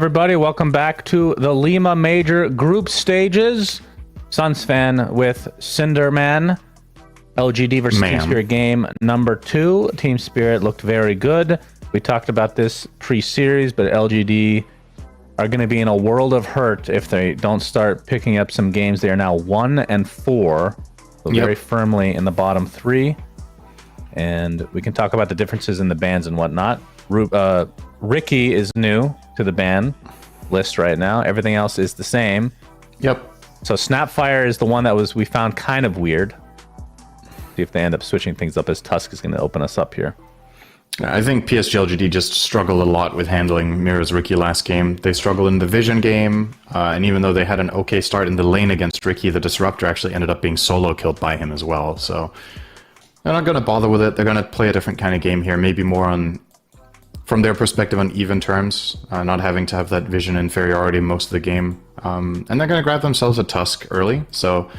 everybody. Welcome back to the Lima Major Group Stages. Suns fan with Cinderman. LGD versus Team Spirit game number 2. Team Spirit looked very good. We talked about this pre-series, but LGD are going to be in a world of hurt if they don't start picking up some games. They are now 1-4, so very firmly in the bottom 3. And we can talk about the differences in the bans and whatnot. Ricky is new to the ban list right now. Everything else is the same. Yep. So Snapfire is the one that we found kind of weird. See if they end up switching things up, as Tusk is going to open us up here. I think PSG.LGD just struggled a lot with handling Mira's Ricky last game. They struggled in the Vision game, and even though they had an okay start in the lane against Ricky, the Disruptor actually ended up being solo killed by him as well. So they're not going to bother with it. They're going to play a different kind of game here, maybe more on, from their perspective, on even terms, not having to have that Vision inferiority most of the game. And they're going to grab themselves a Tusk early. So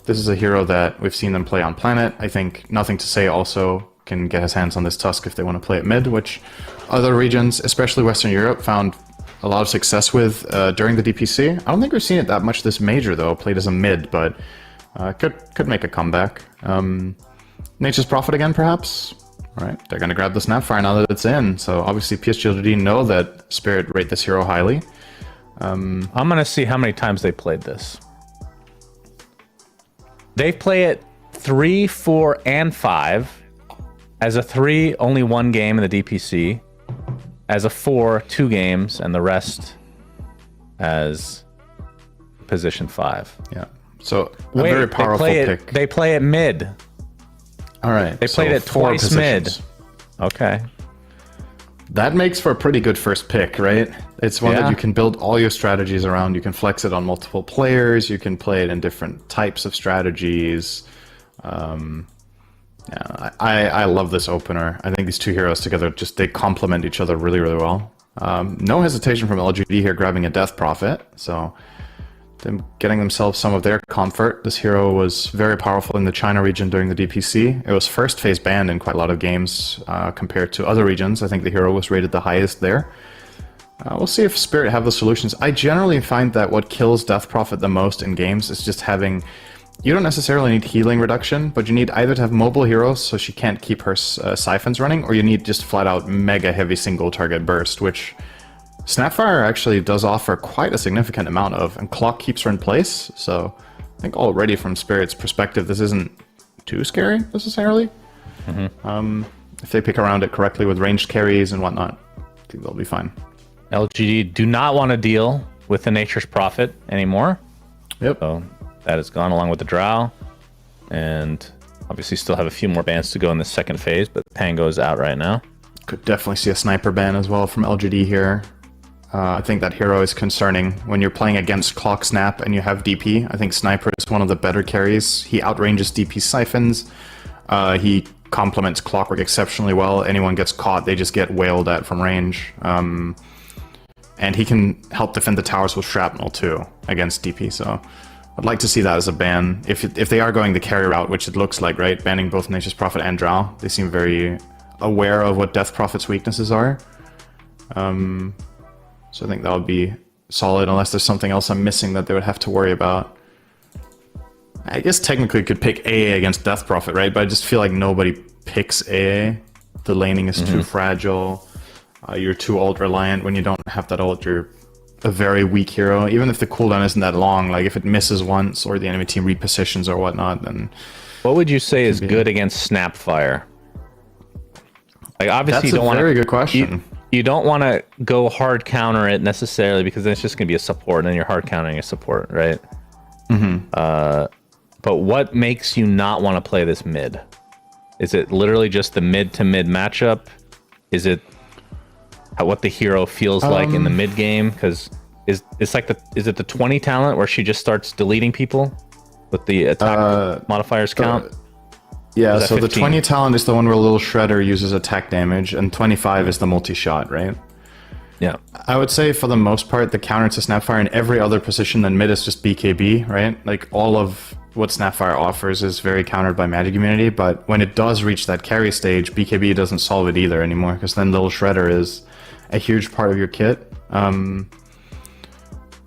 this is a hero that we've seen them play on Planet. I think Nothing to Say also can get his hands on this Tusk if they want to play it mid, which other regions, especially Western Europe, found a lot of success with during the DPC. I don't think we've seen it that much this major, though, played as a mid, but could make a comeback. Nature's Prophet again, perhaps? All right, they're going to grab the Snapfire now that it's in. So obviously PSG.LGD know that Spirit rate this hero highly. I'm going to see how many times they played this. They play it 3, 4, and 5. As a 3, only 1 game in the DPC. As a 4, 2 games, and the rest as position 5. Yeah. So a very powerful pick. They play it mid. All right. They played it twice mid. Okay. That makes for a pretty good first pick, right? It's one that you can build all your strategies around. You can flex it on multiple players. You can play it in different types of strategies. Yeah, I love this opener. I think these two heroes together, they complement each other really, really well. No hesitation from LGD here grabbing a Death Prophet. So them getting themselves some of their comfort. This hero was very powerful in the China region during the DPC. It was first phase banned in quite a lot of games compared to other regions. I think the hero was rated the highest there. We'll see if Spirit have the solutions. I generally find that what kills Death Prophet the most in games is just having... You don't necessarily need healing reduction, but you need either to have mobile heroes so she can't keep her siphons running, or you need just flat out mega heavy single target burst, which Snapfire actually does offer quite a significant amount of, and Clock keeps her in place. So I think already from Spirit's perspective, this isn't too scary necessarily. If they pick around it correctly with ranged carries and whatnot, I think they'll be fine. LGD do not want to deal with the Nature's Prophet anymore. Yep. So that is gone along with the Drow. And obviously still have a few more bans to go in the second phase, but Pango is out right now. Could definitely see a Sniper ban as well from LGD here. I think that hero is concerning when you're playing against Clock Snap and you have DP. I think Sniper is one of the better carries. He outranges DP siphons. He complements Clockwork exceptionally well. Anyone gets caught, they just get wailed at from range. And he can help defend the towers with shrapnel too against DP. So I'd like to see that as a ban. If they are going the carry route, which it looks like, right? Banning both Nature's Prophet and Drow. They seem very aware of what Death Prophet's weaknesses are. So I think that would be solid, unless there's something else I'm missing that they would have to worry about. I guess technically could pick AA against Death Prophet, right? But I just feel like nobody picks AA. The laning is too fragile. You're too ult reliant. When you don't have that ult, you're a very weak hero. Even if the cooldown isn't that long, like if it misses once or the enemy team repositions or whatnot, then... What would you say is good against Snapfire? Like obviously, that's a very good question. You don't want to go hard counter it necessarily, because then it's just going to be a support, and then you're hard countering a support, right? But what makes you not want to play this mid? Is it literally just the mid to mid matchup? Is it what the hero feels like in the mid game? Because is it the 20 talent where she just starts deleting people with the attack modifiers count? Yeah, so 15? The 20 talent is the one where Little Shredder uses attack damage, and 25 is the multi-shot, right? Yeah. I would say for the most part, the counter to Snapfire in every other position than mid is just BKB, right? Like all of what Snapfire offers is very countered by magic immunity, but when it does reach that carry stage, BKB doesn't solve it either anymore, because then Little Shredder is a huge part of your kit.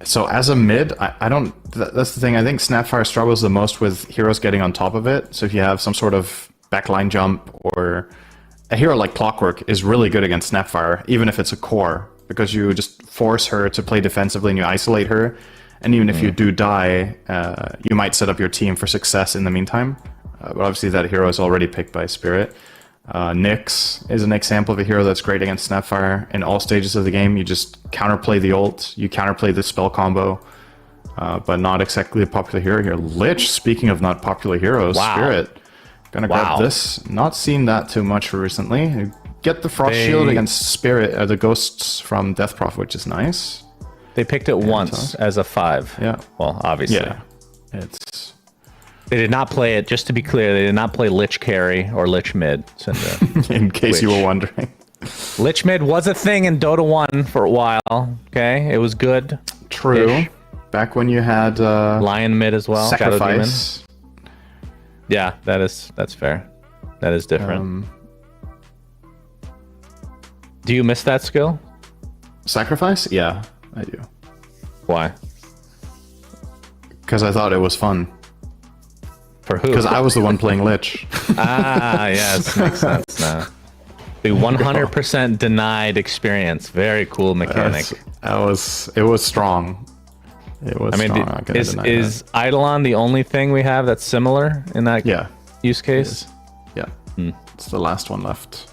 So as a mid, I don't. That's the thing. I think Snapfire struggles the most with heroes getting on top of it. So if you have some sort of backline jump, or a hero like Clockwork is really good against Snapfire, even if it's a core, because you just force her to play defensively and you isolate her. And even if you do die, you might set up your team for success in the meantime. But obviously that hero is already picked by Spirit. Nyx is an example of a hero that's great against Snapfire in all stages of the game. You just counterplay the ult, you counterplay the spell combo, but not exactly a popular hero here. Lich, speaking of not popular heroes, Spirit. Gonna grab this. Not seen that too much recently. Get the Frost Shield against Spirit, the ghosts from Death Prophet, which is nice. They picked it once as a 5. Yeah. Well, obviously. Yeah. It's... They did not play it, just to be clear, they did not play Lich carry or Lich mid. In case you were wondering. Lich mid was a thing in Dota 1 for a while, okay? It was good. True. Back when you had... Lion mid as well. Sacrifice. Yeah, that's fair. That is different. Do you miss that skill? Sacrifice? Yeah, I do. Why? Because I thought it was fun. For who? Because I was the one playing Lich. Yes, makes sense now. The 100% denied experience. Very cool mechanic. It was strong. It was strong. Is Eidolon the only thing we have that's similar in that use case? Yeah. It's the last one left.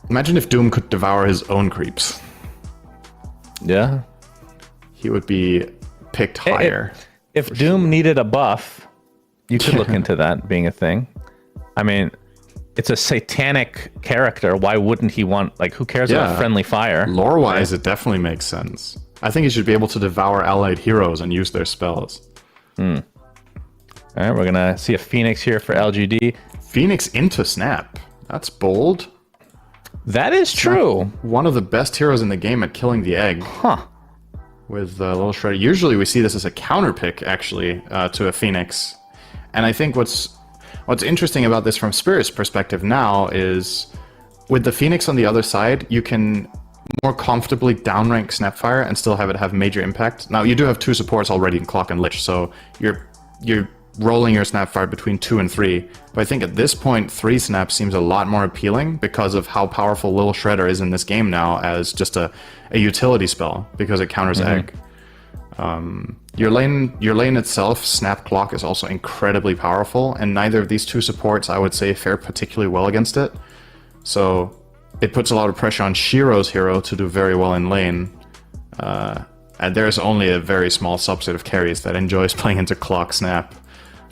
Imagine if Doom could devour his own creeps. Yeah. He would be picked higher. If Doom needed a buff, you could look into that being a thing. I mean, it's a satanic character. Why wouldn't he want, like, who cares about friendly fire? Lore-wise, it definitely makes sense. I think he should be able to devour allied heroes and use their spells. All right, we're going to see a Phoenix here for LGD. Phoenix into Snap. That's bold. That is true. One of the best heroes in the game at killing the egg. Huh. With Little Shredder. Usually we see this as a counter pick, actually, to a Phoenix. And I think what's interesting about this from Spirit's perspective now is, with the Phoenix on the other side, you can more comfortably downrank Snapfire and still have it have major impact. Now, you do have 2 supports already in Clock and Lich, so you're rolling your Snapfire between 2 and 3. But I think at this point, 3 Snap seems a lot more appealing because of how powerful Little Shredder is in this game now as just a utility spell, because it counters Egg. Your lane itself, Snap Clock, is also incredibly powerful, and neither of these 2 supports, I would say, fare particularly well against it. So it puts a lot of pressure on Shiro's hero to do very well in lane. And there's only a very small subset of carries that enjoys playing into Clock Snap.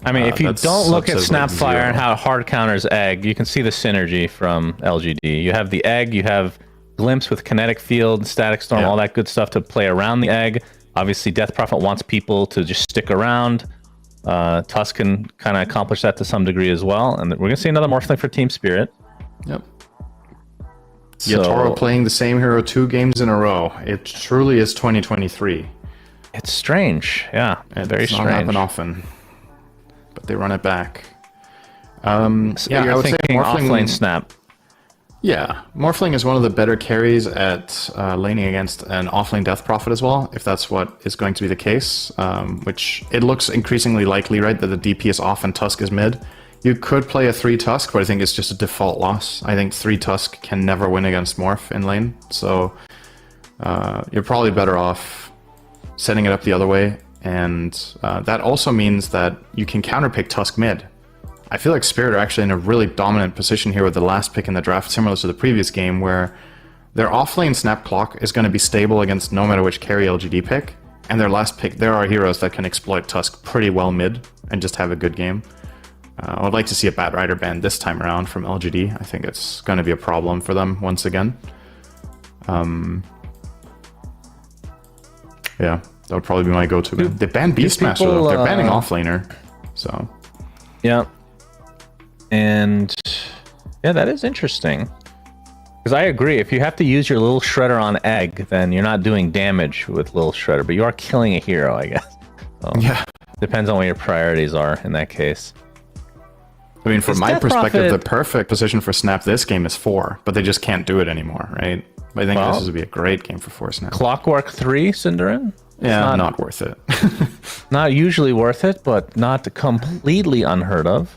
I mean, if you don't look at Snapfire and how hard counters Egg, you can see the synergy from LGD. You have the Egg, you have Glimpse with Kinetic Field, Static Storm, all that good stuff to play around the Egg. Obviously, Death Prophet wants people to just stick around. Tusk can kind of accomplish that to some degree as well. And we're going to see another Morphling for Team Spirit. Yep. Yatoro playing the same hero 2 games in a row. It truly is 2023. It's strange. Yeah, very strange. It does not happen often. But they run it back. So I would say Morphling offlane Snap. Yeah, Morphling is one of the better carries at laning against an offlane Death Prophet as well, if that's what is going to be the case, which it looks increasingly likely, right, that the DP is off and Tusk is mid. You could play a 3 Tusk, but I think it's just a default loss. I think 3 Tusk can never win against Morph in lane, so you're probably better off setting it up the other way, and that also means that you can counterpick Tusk mid. I feel like Spirit are actually in a really dominant position here with the last pick in the draft, similar to the previous game, where their offlane Snap Clock is going to be stable against no matter which carry LGD pick, and their last pick, there are heroes that can exploit Tusk pretty well mid and just have a good game. I would like to see a Bat Rider ban this time around from LGD. I think it's going to be a problem for them once again. Yeah, that would probably be my go-to ban. They banned Beastmaster, though. They're banning offlaner, so... Yeah. And yeah, that is interesting. Because I agree, if you have to use your Little Shredder on Egg, then you're not doing damage with Little Shredder, but you are killing a hero, I guess. So, yeah. Depends on what your priorities are in that case. I mean, from my perspective, the perfect position for Snap this game is 4, but they just can't do it anymore, right? But I think this would be a great game for Force now. Clockwork 3, Cinderin? Yeah, not worth it. Not usually worth it, but not completely unheard of.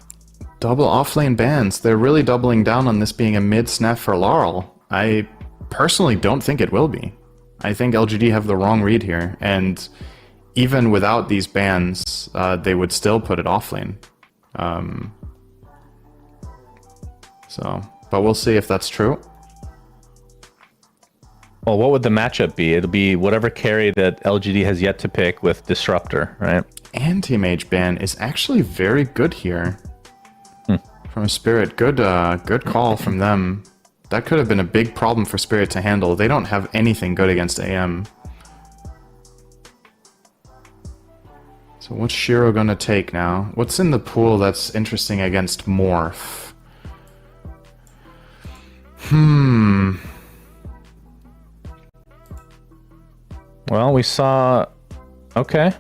Double offlane bans. They're really doubling down on this being a mid-snap for Laurel. I personally don't think it will be. I think LGD have the wrong read here, and even without these bans, they would still put it offlane. But we'll see if that's true. Well, what would the matchup be? It'll be whatever carry that LGD has yet to pick with Disruptor, right? Anti-mage ban is actually very good here. From Spirit. Good call from them. That could have been a big problem for Spirit to handle. They don't have anything good against AM. So what's Shiro gonna take now? What's in the pool that's interesting against Morph? Well, we saw... Okay.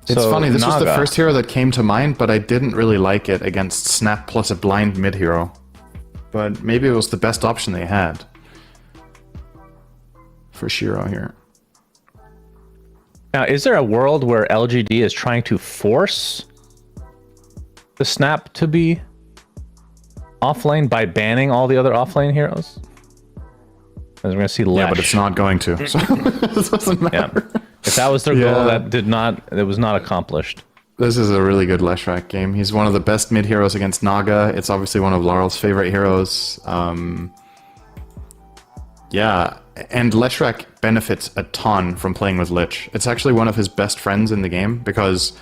It's funny, this was the first hero that came to mind, but I didn't really like it against Snap plus a blind mid hero. But maybe it was the best option they had for Shiro here. Now, is there a world where LGD is trying to force the Snap to be offlane by banning all the other offlane heroes? Because we're going to see Lesh. Yeah, but it's not going to, so it doesn't matter. Yeah. If that was their goal, it was not accomplished. This is a really good Leshrac game. He's one of the best mid heroes against Naga. It's obviously one of Laurel's favorite heroes. Yeah, and Leshrac benefits a ton from playing with Lich. It's actually one of his best friends in the game because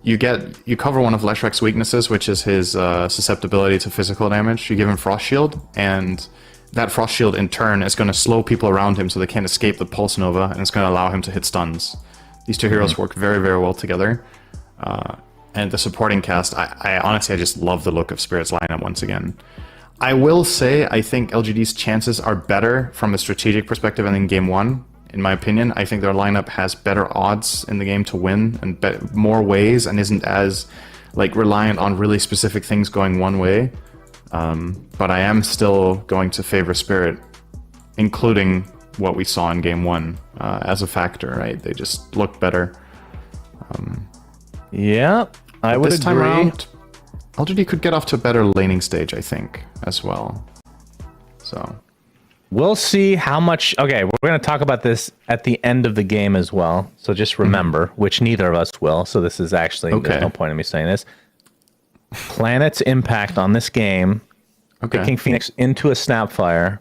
you cover one of Leshrac's weaknesses, which is his susceptibility to physical damage. You give him Frost Shield, and that Frost Shield in turn is going to slow people around him so they can't escape the Pulse Nova, and it's going to allow him to hit stuns. These two heroes work very, very well together. And the supporting cast, I honestly just love the look of Spirit's lineup once again. I will say I think LGD's chances are better from a strategic perspective than in Game 1. In my opinion, I think their lineup has better odds in the game to win and more ways and isn't as reliant on really specific things going one way. But I am still going to favor Spirit, including what we saw in Game 1 as a factor, right? They just look better. Yeah, I would agree. This time around, LGD could get off to a better laning stage, I think, as well. So we'll see how much... Okay, we're going to talk about this at the end of the game as well. So just remember, which neither of us will. So this is actually... There's no point in me saying this. Planet's impact on this game, picking Phoenix into a Snapfire.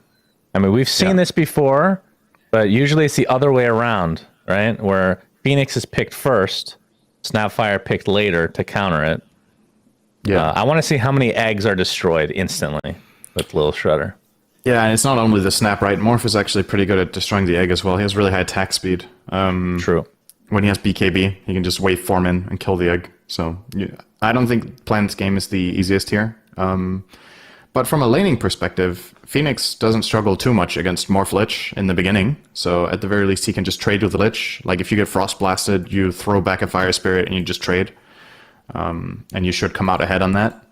I mean, we've seen this before, but usually it's the other way around, right? Where Phoenix is picked first, Snapfire picked later to counter it. Yeah, I want to see how many eggs are destroyed instantly with Lil Shredder. Yeah, and it's not only the Snap, right? Morph is actually pretty good at destroying the egg as well. He has really high attack speed. True. When he has BKB, he can just waveform in and kill the egg. So I don't think Planet's game is the easiest here. But from a laning perspective, Phoenix doesn't struggle too much against Morph Lich in the beginning. So at the very least, he can just trade with the Lich. Like if you get Frost Blasted, you throw back a Fire Spirit and you just trade. And you should come out ahead on that,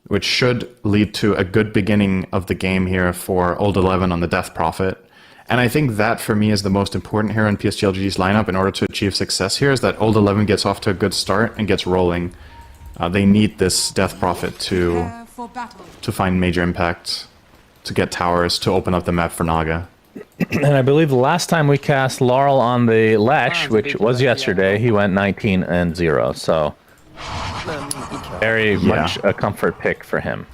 which should lead to a good beginning of the game here for Old 11 on the Death Prophet. And I think that, for me, is the most important here in PSG.LGD's lineup in order to achieve success here, is that Old 11 gets off to a good start and gets rolling. They need this Death Prophet to find major impact, to get towers, to open up the map for Naga. And I believe the last time we cast Laurel on the Lesh, which was yesterday, he went 19-0, so very much a comfort pick for him.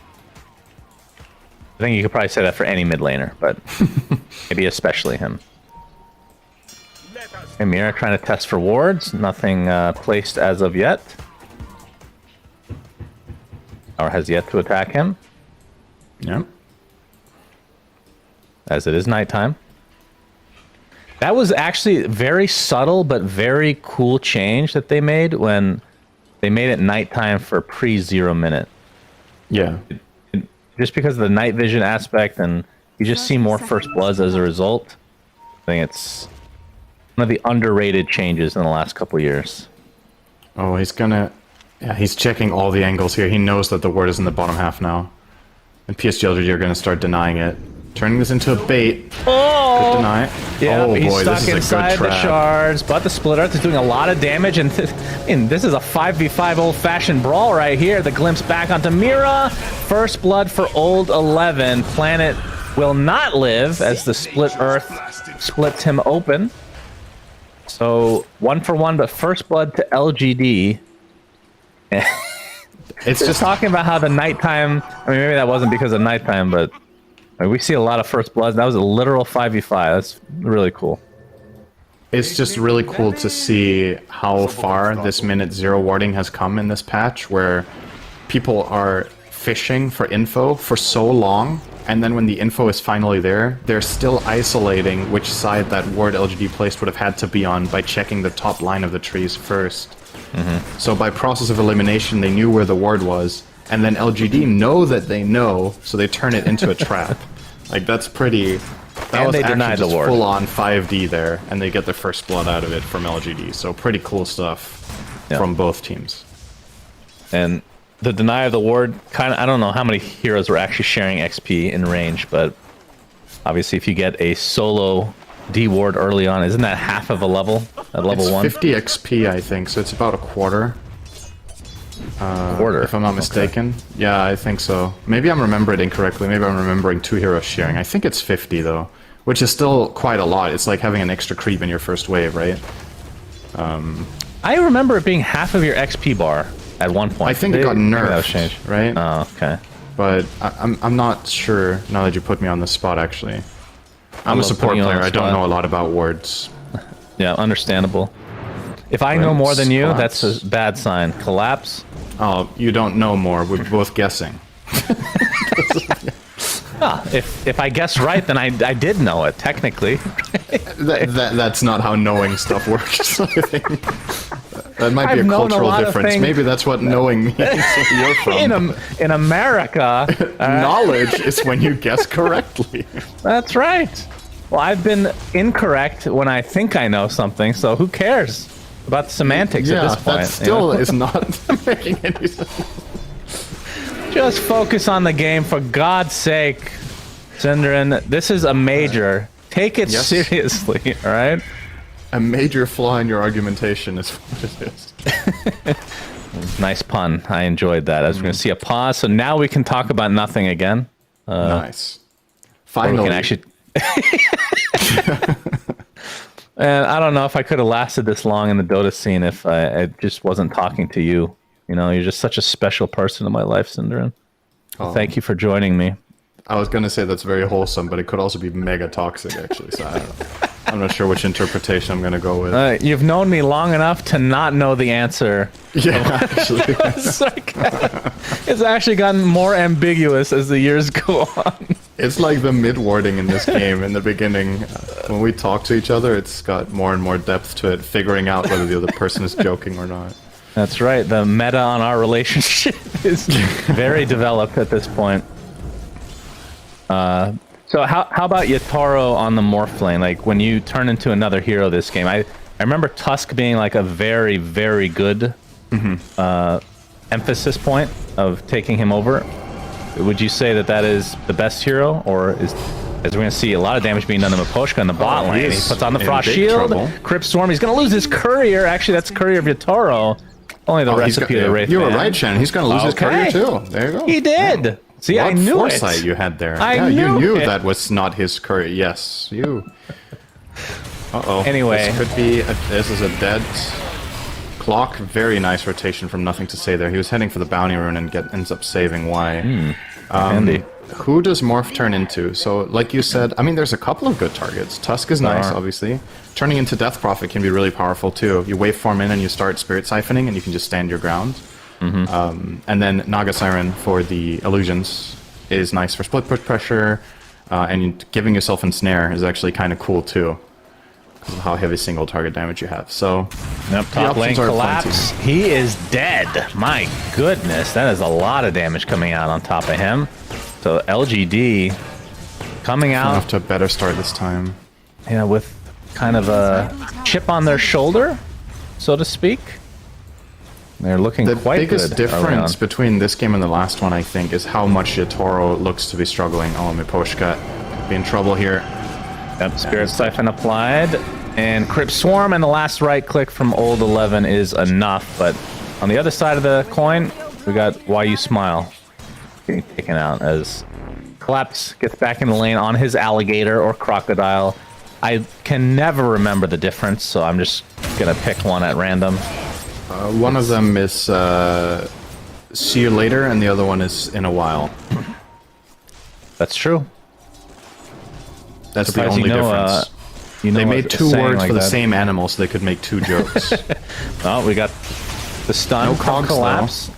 I think you could probably say that for any mid laner, but maybe especially him. Amira trying to test for wards. Nothing placed as of yet. Or has yet to attack him. Yep. As it is nighttime. That was actually very subtle but very cool change that they made when they made it nighttime for pre-0 minute. Yeah. Just because of the night vision aspect, and you just see more First Bloods as a result. I think it's one of the underrated changes in the last couple of years. Oh, he's gonna... Yeah, he's checking all the angles here. He knows that the ward is in the bottom half now. And PSG.LGD are gonna start denying it. Turning this into a bait. Oh! Good deny. Yeah, oh he's boy, stuck this is a inside good the trap. shards, but the Split Earth is doing a lot of damage, and this is a 5v5 old-fashioned brawl right here. The glimpse back onto Mira. First blood for Old 11. Planet will not live as the Split Earth splits him open. So 1 for 1, but first blood to LGD. It's just talking about how the nighttime. I mean, maybe that wasn't because of nighttime, but we see a lot of first bloods. That was a literal 5v5. That's really cool. It's just really cool to see how far this minute 0 warding has come in this patch, where people are fishing for info for so long, and then when the info is finally there, they're still isolating which side that ward LGD placed would have had to be on by checking the top line of the trees first. So by process of elimination, they knew where the ward was, and then LGD know that they know, so they turn it into a trap. Like, that's pretty... That and was they actually deny the just ward. full-on 5D there, and they get their first blood out of it from LGD. So pretty cool stuff from both teams. And the deny of the ward, kind of, I don't know how many heroes were actually sharing XP in range, but obviously if you get a solo D ward early on, isn't that half of a level at level It's 1? 50 XP, I think, so it's about a quarter. Quarter, if I'm not mistaken. Yeah, I think so. Maybe I'm remembering it incorrectly. Maybe I'm remembering 2 heroes sharing. I think it's 50, though, which is still quite a lot. It's like having an extra creep in your first wave, right? I remember it being half of your XP bar at one point. I think it got Maybe that was nerfed, changed. right? Oh, okay. But I'm not sure, now that you put me on the spot, actually. I'm a love support putting you on player. the I don't spot. know a lot about wards. Yeah, understandable. If I know more than you, that's a bad sign. Collapse. Oh, you don't know more. We're both guessing. If I guess right, then I did know it, technically. That's not how knowing stuff works. I think. That might be I've a known a cultural lot of difference. things. Maybe that's what knowing means where you're from. In America, Knowledge is when you guess correctly. that's right. Well, I've been incorrect when I think I know something, so who cares about the semantics at this point? That still is not making any sense. Just focus on the game, for God's sake, Synderen. This is a major. Take it seriously, all right? A major flaw in your argumentation is what it is. Nice pun. I enjoyed that. I was going to see a pause, so now we can talk about nothing again. Nice. Or Finally. we can actually... And I don't know if I could have lasted this long in the Dota scene if I just wasn't talking to you. You know, you're just such a special person in my life, Synderen. Thank you for joining me. I was going to say that's very wholesome, but it could also be mega toxic, actually. So I don't know. I'm not sure which interpretation I'm going to go with. You've known me long enough to not know the answer. Yeah, actually. It's actually gotten more ambiguous as the years go on. It's like the mid-warding in this game in the beginning. When we talk to each other, it's got more and more depth to it, figuring out whether the other person is joking or not. That's right. The meta on our relationship is very developed at this point. So how about Yatoro on the morph lane? Like, when you turn into another hero this game, I remember Tusk being like a very, very good emphasis point of taking him over. Would you say that is the best hero, or is we're going to see a lot of damage being done to Miposhka in the bot lane? He puts on the Frost Shield, Crypt Storm. He's going to lose his Courier. Actually, that's Courier of Yatoro. Only the recipe of the Wraith. You were right, Shannon. He's going to lose his Courier too. There you go. He did. Yeah. See, what I knew foresight it. you had there. You knew that was not his Courier. Yes, you. Uh-oh. Anyway. This could be this is a dead clock. Very nice rotation from Nothing to Say there. He was heading for the bounty rune and ends up saving Y. Handy. Who does Morph turn into? So, like you said, I mean, there's a couple of good targets. Tusk is nice, obviously. Turning into Death Prophet can be really powerful, too. You waveform in and you start Spirit Siphoning, and you can just stand your ground. And then Naga Siren for the illusions is nice for split push pressure, and giving yourself Ensnare is actually kind of cool, too, because of how heavy single target damage you have. So, top lane collapse. He is dead. My goodness, that is a lot of damage coming out on top of him. So LGD coming out off to a better start this time. Yeah, with kind of a chip on their shoulder, so to speak. They're looking quite good. The biggest difference between this game and the last one, I think, is how much Yatoro looks to be struggling. Oh, Miposhka be in trouble here. Yep, Spirit Siphon applied. And Crypt Swarm and the last right click from Old 11 is enough. But on the other side of the coin, we got Why You Smile getting taken out as Collapse gets back in the lane on his alligator or crocodile. I can never remember the difference, so I'm just going to pick one at random. One of them is see you later, and the other one is in a while. That's true. That's the only difference. They made two words for the same animal, so they could make two jokes. Oh, we got the stun no cogs, Collapse.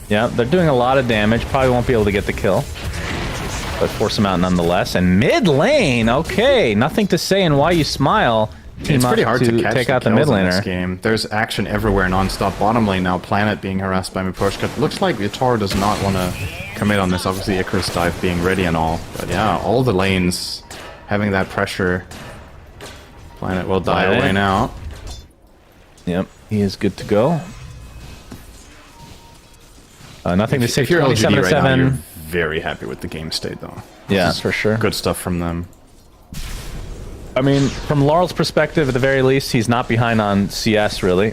Yeah, they're doing a lot of damage. Probably won't be able to get the kill, but force them out nonetheless. And mid lane, okay, nothing to say. And Why You Smile. It's pretty hard to catch take out the mid laner. In this game. There's action everywhere, non-stop. Bottom lane now, Planet being harassed by Miposhka. Looks like Yatoro does not want to commit on this. Obviously, Icarus dive being ready and all. But yeah, all the lanes having that pressure. Planet will die away now. Yep, he is good to go. Nothing to say. If you're LGD right now, 27. you're very happy with the game state, though. Yeah, for sure. Good stuff from them. I mean, from Laurel's perspective, at the very least, he's not behind on CS, really.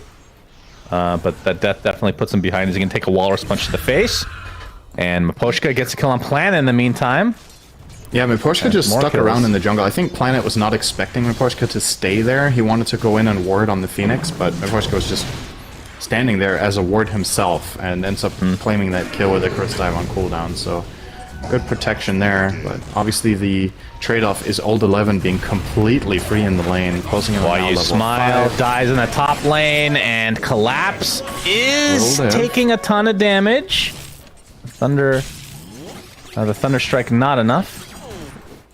But that death definitely puts him behind as he can take a Walrus Punch to the face. And Miposhka gets a kill on Planet in the meantime. Yeah, Miposhka just stuck around in the jungle. I think Planet was not expecting Miposhka to stay there. He wanted to go in and ward on the Phoenix, but Miposhka was just standing there as a ward himself and ends up claiming that kill with Icarus dive on cooldown. So good protection there, but obviously the trade-off is Old 11 being completely free in the lane, closing him Why You Smile 5. dies in the top lane, and Collapse is taking a ton of damage. The Thunder Strike not enough.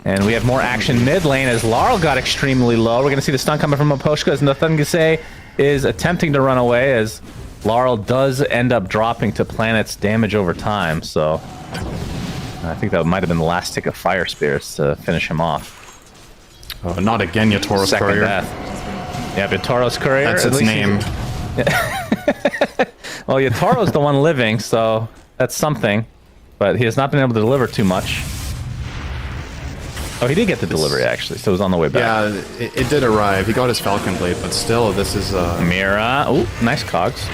And we have more action mid lane as Laurel got extremely low. We're going to see the stun coming from Miposhka as Nothungase is attempting to run away as Laurel does end up dropping to Planet's damage over time. So I think that might have been the last tick of Fire Spirits to finish him off. Oh, not again, Yatoro's Courier. Death. Yeah, Yatoro's Courier. That's its name. Well, Yatoro's the one living, so that's something. But he has not been able to deliver too much. Oh, he did get the delivery, actually, so it was on the way back. Yeah, it did arrive. He got his Falcon Blade, but still, this is... Mira. Oh, nice cogs.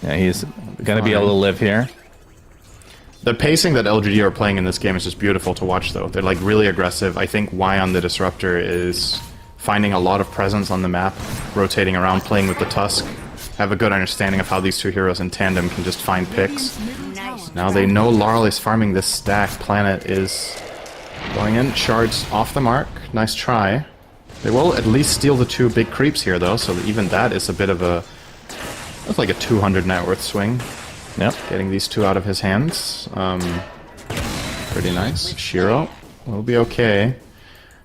Yeah, he's going to be able to live here. The pacing that LGD are playing in this game is just beautiful to watch, though. They're, like, really aggressive. I think Wyon the Disruptor is finding a lot of presence on the map, rotating around, playing with the Tusk. Have a good understanding of how these two heroes in tandem can just find picks. Now they know Laurel is farming this stack. Planet is going in. Shards off the mark. Nice try. They will at least steal the two big creeps here, though, so that even that is a bit of a... That's like a 200 net worth swing. Yep. Getting these two out of his hands. Pretty nice. Shiro will be okay.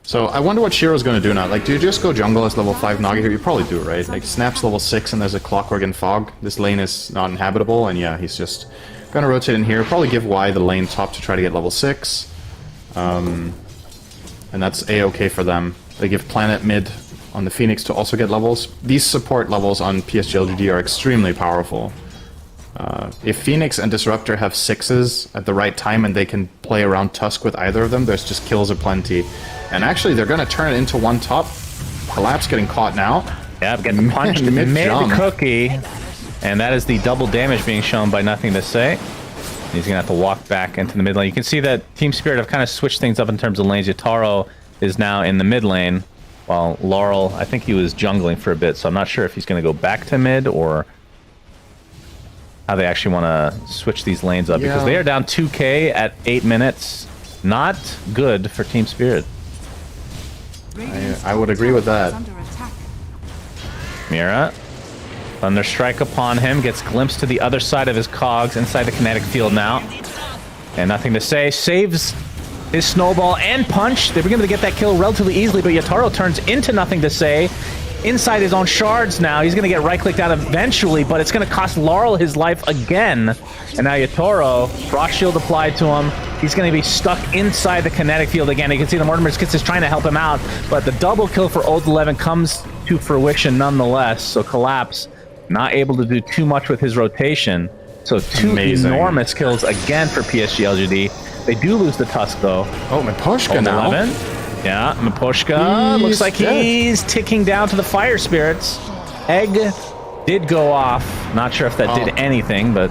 So I wonder what Shiro's going to do now. Like, do you just go jungle as level 5 Naga here? You probably do, right? Like, Snap's level 6 and there's a Clockwork and Fog. This lane is not inhabitable, and yeah, he's just going to rotate in here. Probably give Y the lane top to try to get level 6. And that's A-okay for them. They give Planet mid on the Phoenix to also get levels. These support levels on PSG.LGD are extremely powerful. If Phoenix and Disruptor have 6s at the right time and they can play around Tusk with either of them, there's just kills aplenty. And actually, they're going to turn it into one top. Collapse getting caught now. Yeah, getting punched mid-cookie. And that is the double damage being shown by Nothing to Say. He's going to have to walk back into the mid lane. You can see that Team Spirit have kind of switched things up in terms of lanes. Yatoro is now in the mid lane, while Laurel, I think he was jungling for a bit, so I'm not sure if he's going to go back to mid or how they actually want to switch these lanes up, because they are down 2k at 8 minutes. Not good for Team Spirit. I would agree with that. Mira. Thunder Strike upon him. Gets glimpsed to the other side of his cogs inside the kinetic field now. And Nothing to Say. Saves his snowball and punch. They were able to get that kill relatively easily, but Yatoro turns into Nothing to Say. Inside his own shards now. He's going to get right-clicked out eventually, but it's going to cost Laurel his life again. And now Yatoro, Frost Shield applied to him. He's going to be stuck inside the kinetic field again. You can see the Mortimer's Kiss is trying to help him out, but the double kill for Old 11 comes to fruition nonetheless. So Collapse not able to do too much with his rotation. So two enormous kills again for PSG.LGD. They do lose the Tusk, though. Oh, Miposhka now. 11. Yeah, Miposhka looks like he's ticking down to the Fire Spirits. Egg did go off. Not sure if that did anything, but...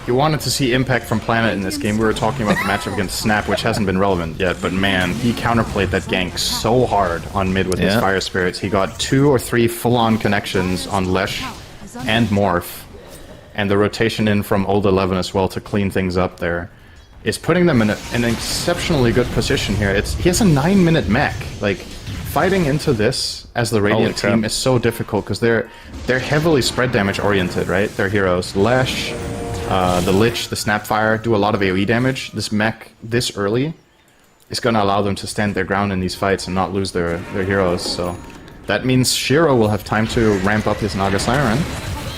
You wanted to see impact from Planet in this game. We were talking about the matchup against Snap, which hasn't been relevant yet, but man, he counterplayed that gank so hard on mid with his Fire Spirits. He got 2 or 3 full-on connections on Lesh and Morph, and the rotation in from Old 11 as well to clean things up there is putting them in an exceptionally good position here. He has a 9-minute mech. Like, fighting into this as the Radiant team is so difficult because they're heavily spread damage oriented, right? Their heroes. Lesh, the Lich, the Snapfire do a lot of AoE damage. This mech this early is going to allow them to stand their ground in these fights and not lose their heroes. So that means Shiro will have time to ramp up his Naga Siren.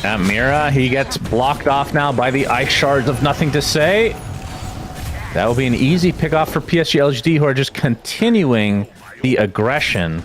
Yeah, Mira, he gets blocked off now by the Ice Shards of Nothing to Say. That will be an easy pickoff for PSG.LGD, who are just continuing the aggression.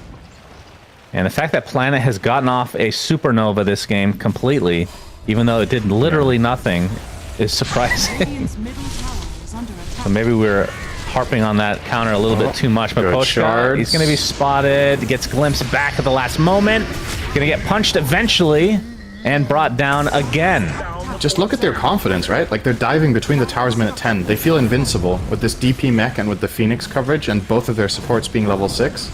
And the fact that Planet has gotten off a supernova this game completely, even though it did literally nothing, is surprising. So maybe we're harping on that counter a little bit too much. But Miposhka, he's going to be spotted, gets glimpsed back at the last moment, going to get punched eventually, and brought down again. Just look at their confidence, right? Like, they're diving between the towers minute 10. They feel invincible with this DP mech and with the Phoenix coverage and both of their supports being level 6.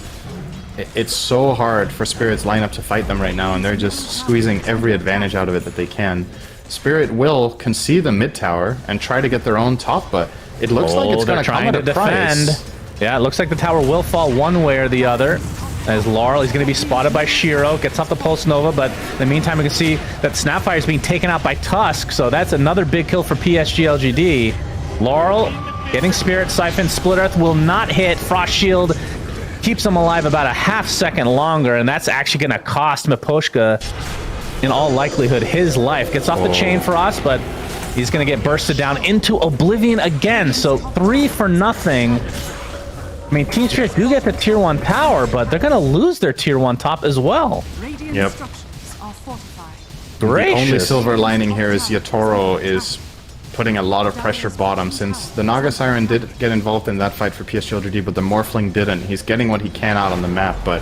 It's so hard for Spirit's lineup to fight them right now, and they're just squeezing every advantage out of it that they can. Spirit will concede the mid tower and try to get their own top, but it looks like it's going to come at a price. Yeah, it looks like the tower will fall one way or the other. As Laurel, he's going to be spotted by Shiro, gets off the Pulse Nova, but in the meantime, we can see that Snapfire is being taken out by Tusk, so that's another big kill for PSG.LGD. Laurel getting Spirit Siphon. Split Earth will not hit. Frost Shield keeps him alive about a half second longer, and that's actually going to cost Miposhka, in all likelihood, his life. Gets off the chain for us, but he's going to get bursted down into Oblivion again, so 3 for nothing. I mean, Team Spirit do get the tier 1 tower, but they're going to lose their tier 1 top as well. Yep. The only silver lining here is Yatoro is putting a lot of pressure bottom, since the Naga Siren did get involved in that fight for PSG.LGD, but the Morphling didn't. He's getting what he can out on the map, but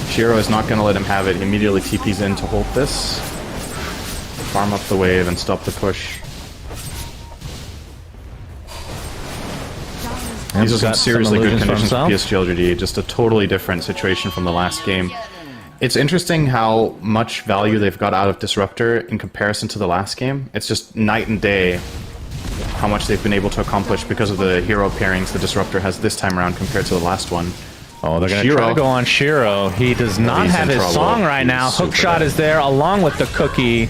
Shiro is not going to let him have it. He immediately TPs in to hold this, farm up the wave, and stop the push. These are some seriously good conditions for PSG.LGD, just a totally different situation from the last game. It's interesting how much value they've got out of Disruptor in comparison to the last game. It's just night and day how much they've been able to accomplish because of the hero pairings the Disruptor has this time around compared to the last one. Oh, they're going to try to go on Shiro. He does not have his song right now. Hookshot is there along with the cookie.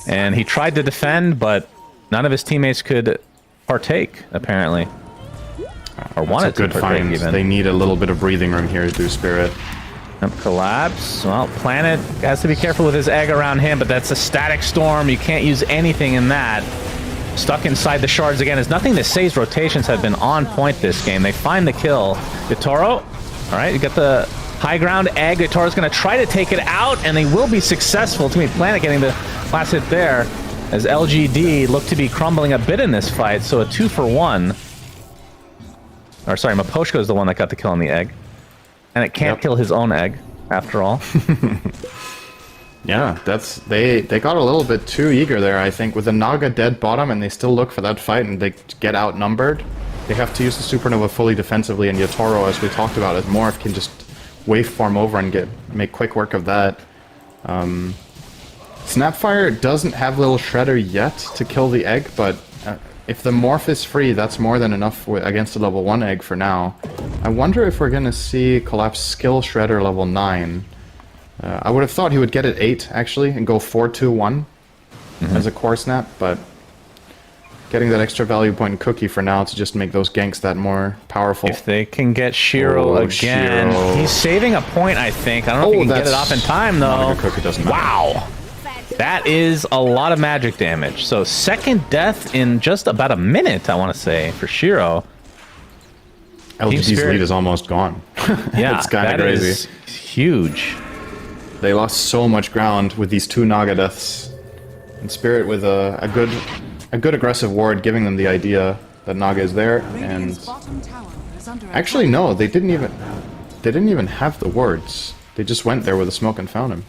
And he tried to defend, but none of his teammates could partake, apparently. Or wanted to partake, even. They need a little bit of breathing room here through Spirit. Collapse. Well, Planet has to be careful with his egg around him, but that's a static storm. You can't use anything in that. Stuck inside the shards again. There's nothing to say. His rotations have been on point this game. They find the kill. Yatoro. All right, you got the high ground egg. Yatoro's going to try to take it out, and they will be successful. To me, Planet getting the last hit there, as LGD look to be crumbling a bit in this fight. So a 2 for 1. Or sorry, Miposhka is the one that got the kill on the egg. And it can't kill his own egg, after all. Yeah, they got a little bit too eager there, I think. With the Naga dead bottom, and they still look for that fight, and they get outnumbered. They have to use the Supernova fully defensively, and Yatoro, as we talked about, as Morph can just waveform over and make quick work of that. Snapfire doesn't have Little Shredder yet to kill the egg, but if the Morph is free, that's more than enough against a level 1 egg for now. I wonder if we're going to see Collapse skill Shredder level 9. I would have thought he would get it 8, actually, and go 4-2-1 as a core snap, but getting that extra value point in Cookie for now to just make those ganks that more powerful. If they can get Shiro again. Shiro. He's saving a point, I think. I don't know if he can get it off in time, though. Cookie doesn't matter. Wow! That is a lot of magic damage. So second death in just about a minute, I want to say, for Shiro. LGD's lead is almost gone. Yeah, it's kind of crazy. Is huge. They lost so much ground with these 2 Naga deaths. And Spirit with a good aggressive ward, giving them the idea that Naga is there, and actually no, they didn't even have the wards. They just went there with the smoke and found him.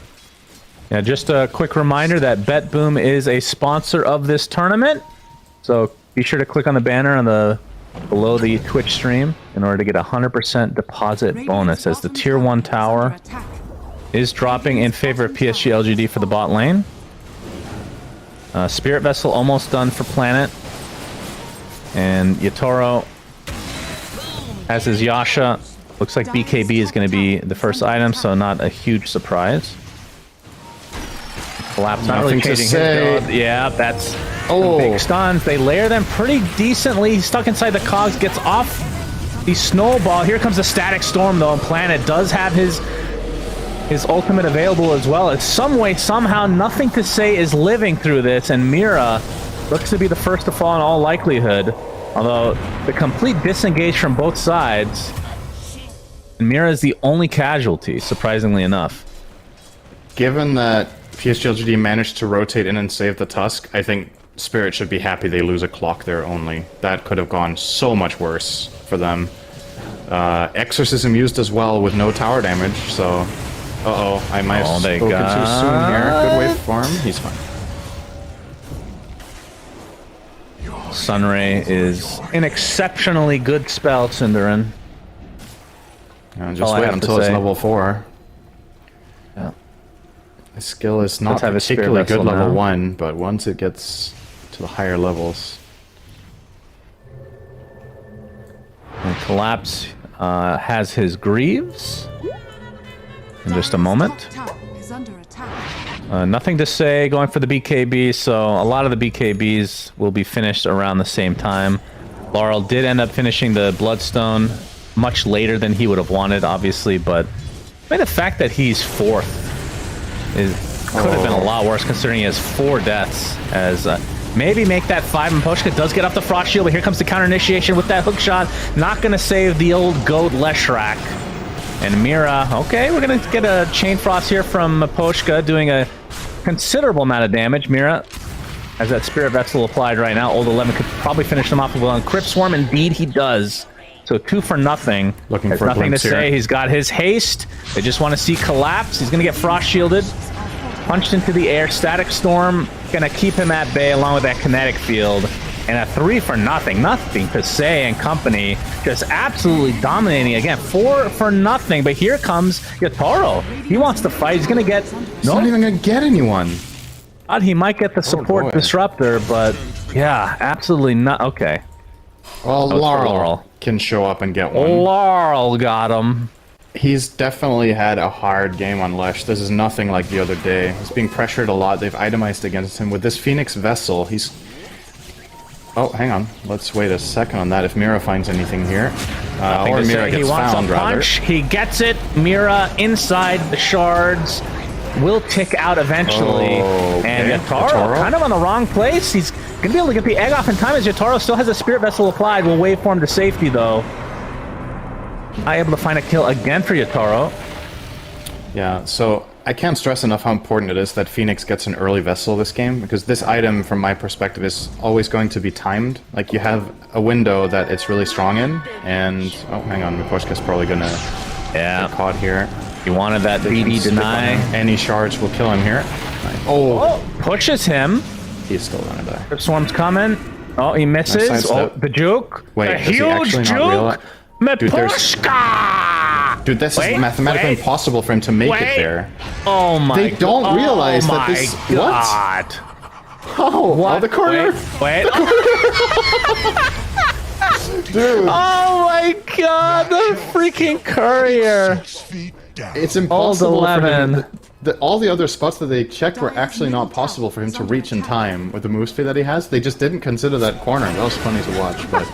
Yeah, just a quick reminder that BetBoom is a sponsor of this tournament, so be sure to click on the banner on the below the Twitch stream in order to get a 100% deposit bonus, as the tier 1 tower is dropping in favor of PSG.LGD for the bot lane. Spirit Vessel almost done for Planet, and Yatoro has his Yasha. Looks like BKB is going to be the first item, so not a huge surprise. Collapse, not really changing his build. Yeah, that's big stuns. They layer them pretty decently. He's stuck inside the cogs, gets off the snowball. Here comes the static storm, though, and Planet does have his ultimate available as well. It's some way, somehow, Nothing to Say is living through this, and Mira looks to be the first to fall in all likelihood. Although, the complete disengage from both sides, and Mira is the only casualty, surprisingly enough. Given that PSG.LGD managed to rotate in and save the Tusk, I think Spirit should be happy they lose a clock there only. That could have gone so much worse for them. Exorcism used as well with no tower damage, so... Uh-oh, I might have spoken too soon here. Good wave farm. He's fine. Sunray is an exceptionally good spell, Cinderin. Just wait until it's level 4. Yeah. His skill is not particularly good level 1, but once it gets to the higher levels... And Collapse has his Greaves. In just a moment. Nothing to say going for the BKB, so a lot of the BKBs will be finished around the same time. Laurel did end up finishing the Bloodstone much later than he would have wanted, obviously, but I mean, the fact that he's 4th could have been a lot worse, considering he has 4 deaths. As maybe make that 5, and Poshka does get off the Frost Shield, but here comes the counter initiation with that hook shot. Not going to save the old goat Leshrak. And Mira, okay, we're going to get a Chain Frost here from Poshka, doing a considerable amount of damage. Mira has that Spirit Vessel applied right now. Old 11 could probably finish them off with one. Crypt Swarm, indeed he does. So 2 for nothing. Looking There's for nothing to say. Here. He's got his haste. They just want to see Collapse. He's going to get Frost Shielded. Punched into the air. Static Storm going to keep him at bay along with that Kinetic Field. And a 3 for nothing. Nothing to say, and company just absolutely dominating again. 4 for nothing. But here comes Yatoro. He wants to fight. He's going to get... He's not even going to get anyone. He might get the support disruptor, but yeah, absolutely not. Okay. Well, Laurel can show up and get one. Laurel got him. He's definitely had a hard game on Lesh. This is nothing like the other day. He's being pressured a lot. They've itemized against him. With this Phoenix Vessel, he's... Oh, hang on. Let's wait a second on that. If Mira finds anything here. Or Mira gets found, rather. He gets it. Mira inside the shards. Will tick out eventually. And Yatoro kind of on the wrong place. He's going to be able to get the egg off in time, as Yatoro still has a Spirit Vessel applied. Will waveform to safety, though. Not able to find a kill again for Yatoro. Yeah, so I can't stress enough how important it is that Phoenix gets an early Vessel this game, because this item, from my perspective, is always going to be timed. Like, you have a window that it's really strong in, and... Oh, hang on, Mikoshka's probably gonna get caught here. He wanted that BD deny. Any shards will kill him here. Pushes him. He's still gonna die. Rip Swarm's coming. Oh, he misses. Nice The juke. Wait, the huge juke. Mepushka! Dude, this is mathematically impossible for him to make it there. Oh my god. They don't realize that this... God. What? Oh, the corner. Wait. Dude. Oh my god, the freaking courier. It's impossible for him. All the other spots that they checked were actually not possible for him to reach in time with the move speed that he has. They just didn't consider that corner. That was funny to watch, but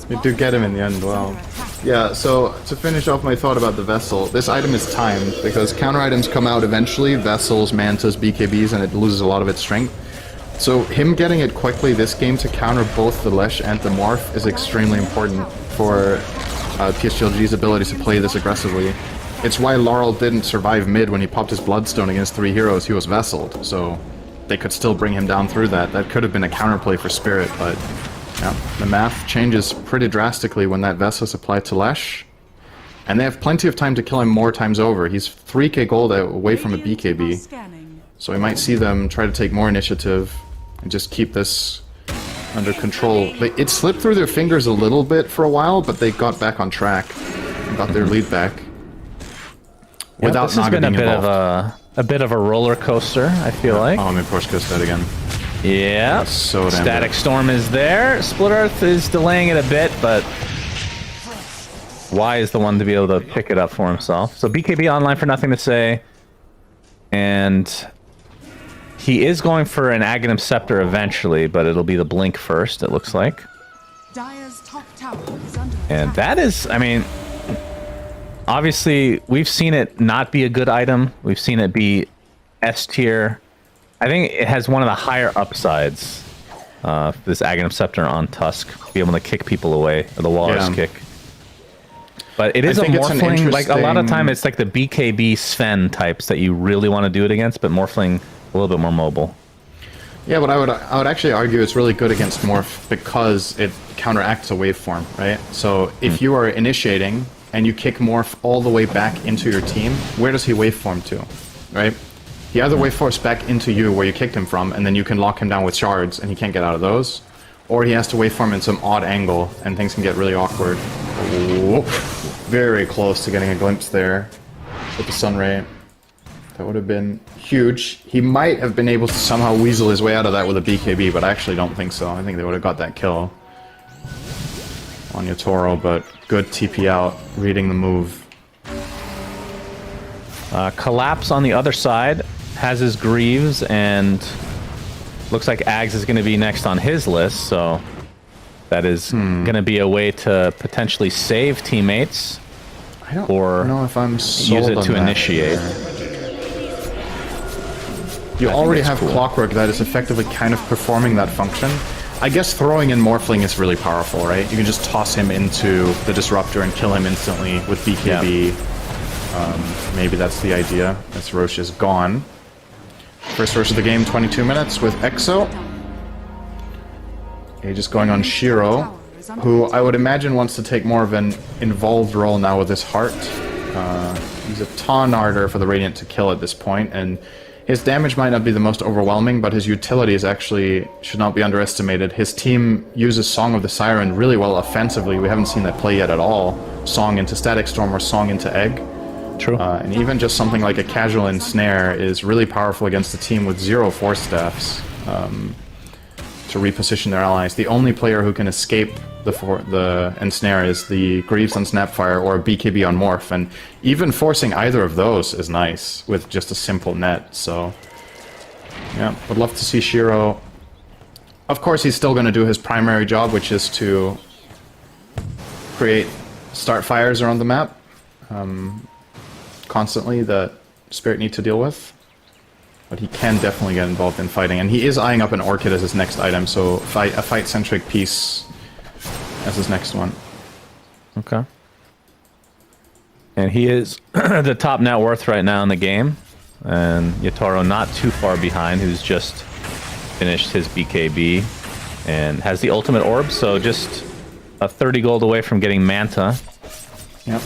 they do get him in the end. Wow. Yeah, so to finish off my thought about the Vessel, this item is timed because counter items come out eventually, Vessels, Mantas, BKBs, and it loses a lot of its strength. So him getting it quickly this game to counter both the Lesh and the Morph is extremely important for PSG.LGD's ability to play this aggressively. It's why Laurel didn't survive mid when he popped his Bloodstone against 3 heroes. He was Vesseled, so they could still bring him down through that. That could have been a counterplay for Spirit, but Yeah, the math changes pretty drastically when that Vest is applied to Lesh. And they have plenty of time to kill him more times over. He's 3k gold away from a BKB. So we might see them try to take more initiative and just keep this under control. It slipped through their fingers a little bit for a while, but they got back on track and got their lead back. Without this has been a bit of a roller coaster, I feel like. Oh, and of course goes dead again. Yeah. So damn Static good. Storm is there. Split Earth is delaying it a bit, but Y is the one to be able to pick it up for himself. So BKB online for nothing to say. And he is going for an Aghanim Scepter eventually, but it'll be the Blink first, it looks like. And that is, I mean, obviously, we've seen it not be a good item. We've seen it be S tier. I think it has one of the higher upsides. This Aghanim Scepter on Tusk, be able to kick people away, or the Walrus kick. But it is a Morphling, like a lot of time it's like the BKB Sven types that you really want to do it against, but Morphling a little bit more mobile. Yeah, but I would actually argue it's really good against Morph because it counteracts a waveform, right? So if you are initiating and you kick Morph all the way back into your team, where does he waveform to, right? He either waveforms back into you where you kicked him from, and then you can lock him down with shards and he can't get out of those, or he has to waveform in some odd angle and things can get really awkward. Whoa. Very close to getting a glimpse there with the Sunray. That would have been huge. He might have been able to somehow weasel his way out of that with a BKB, but I actually don't think so. I think they would have got that kill on Yatoro, but good TP out, reading the move. Collapse on the other side has his Greaves, and looks like Ags is going to be next on his list, so that is going to be a way to potentially save teammates. I don't know if I'm sold use it to initiate. You already have Clockwork that is effectively kind of performing that function. I guess throwing in Morphling is really powerful, right? You can just toss him into the Disruptor and kill him instantly with BKB. Yeah. Maybe that's the idea, as Roche is gone. First Roche of the game, 22 minutes with Exo. Okay, just going on Shiro, who I would imagine wants to take more of an involved role now with his heart. He's a Taunarder for the Radiant to kill at this point, and his damage might not be the most overwhelming, but his utility is actually should not be underestimated. His team uses Song of the Siren really well offensively. We haven't seen that play yet at all. Song into Static Storm or Song into Egg. True. And even just something like a casual ensnare is really powerful against a team with 0 force staffs to reposition their allies. The only player who can escape the ensnare is the Greaves on Snapfire or a BKB on Morph, and even forcing either of those is nice with just a simple net. So yeah, would love to see Shiro. Of course, he's still going to do his primary job, which is to start fires around the map constantly that Spirit need to deal with. But he can definitely get involved in fighting, and he is eyeing up an Orchid as his next item, so a fight-centric piece as his next one. Okay. And he is the top net worth right now in the game, and Yatoro not too far behind, who's just finished his BKB and has the ultimate orb, so just a 30 gold away from getting Manta. Yep.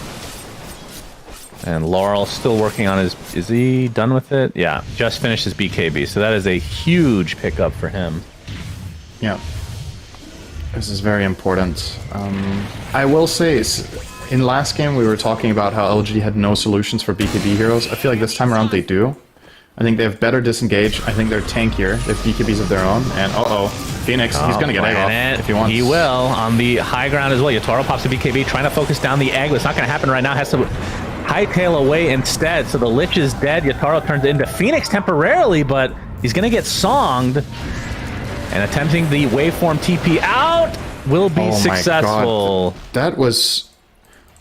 And Laurel still working on his... Is he done with it? Yeah, just finished his BKB. So that is a huge pickup for him. Yeah. This is very important. I will say, in last game we were talking about how LGD had no solutions for BKB heroes. I feel like this time around they do. I think they have better disengage. I think they're tankier. They have BKBs of their own. And Phoenix, he's going to get egg off if he wants. He will on the high ground as well. Yatoro pops a BKB, trying to focus down the egg. It's not going to happen right now. Has to hightail away instead. So the Lich is dead. Yatoro turns into Phoenix temporarily, but he's going to get songed. And attempting the waveform TP out will be successful. That was...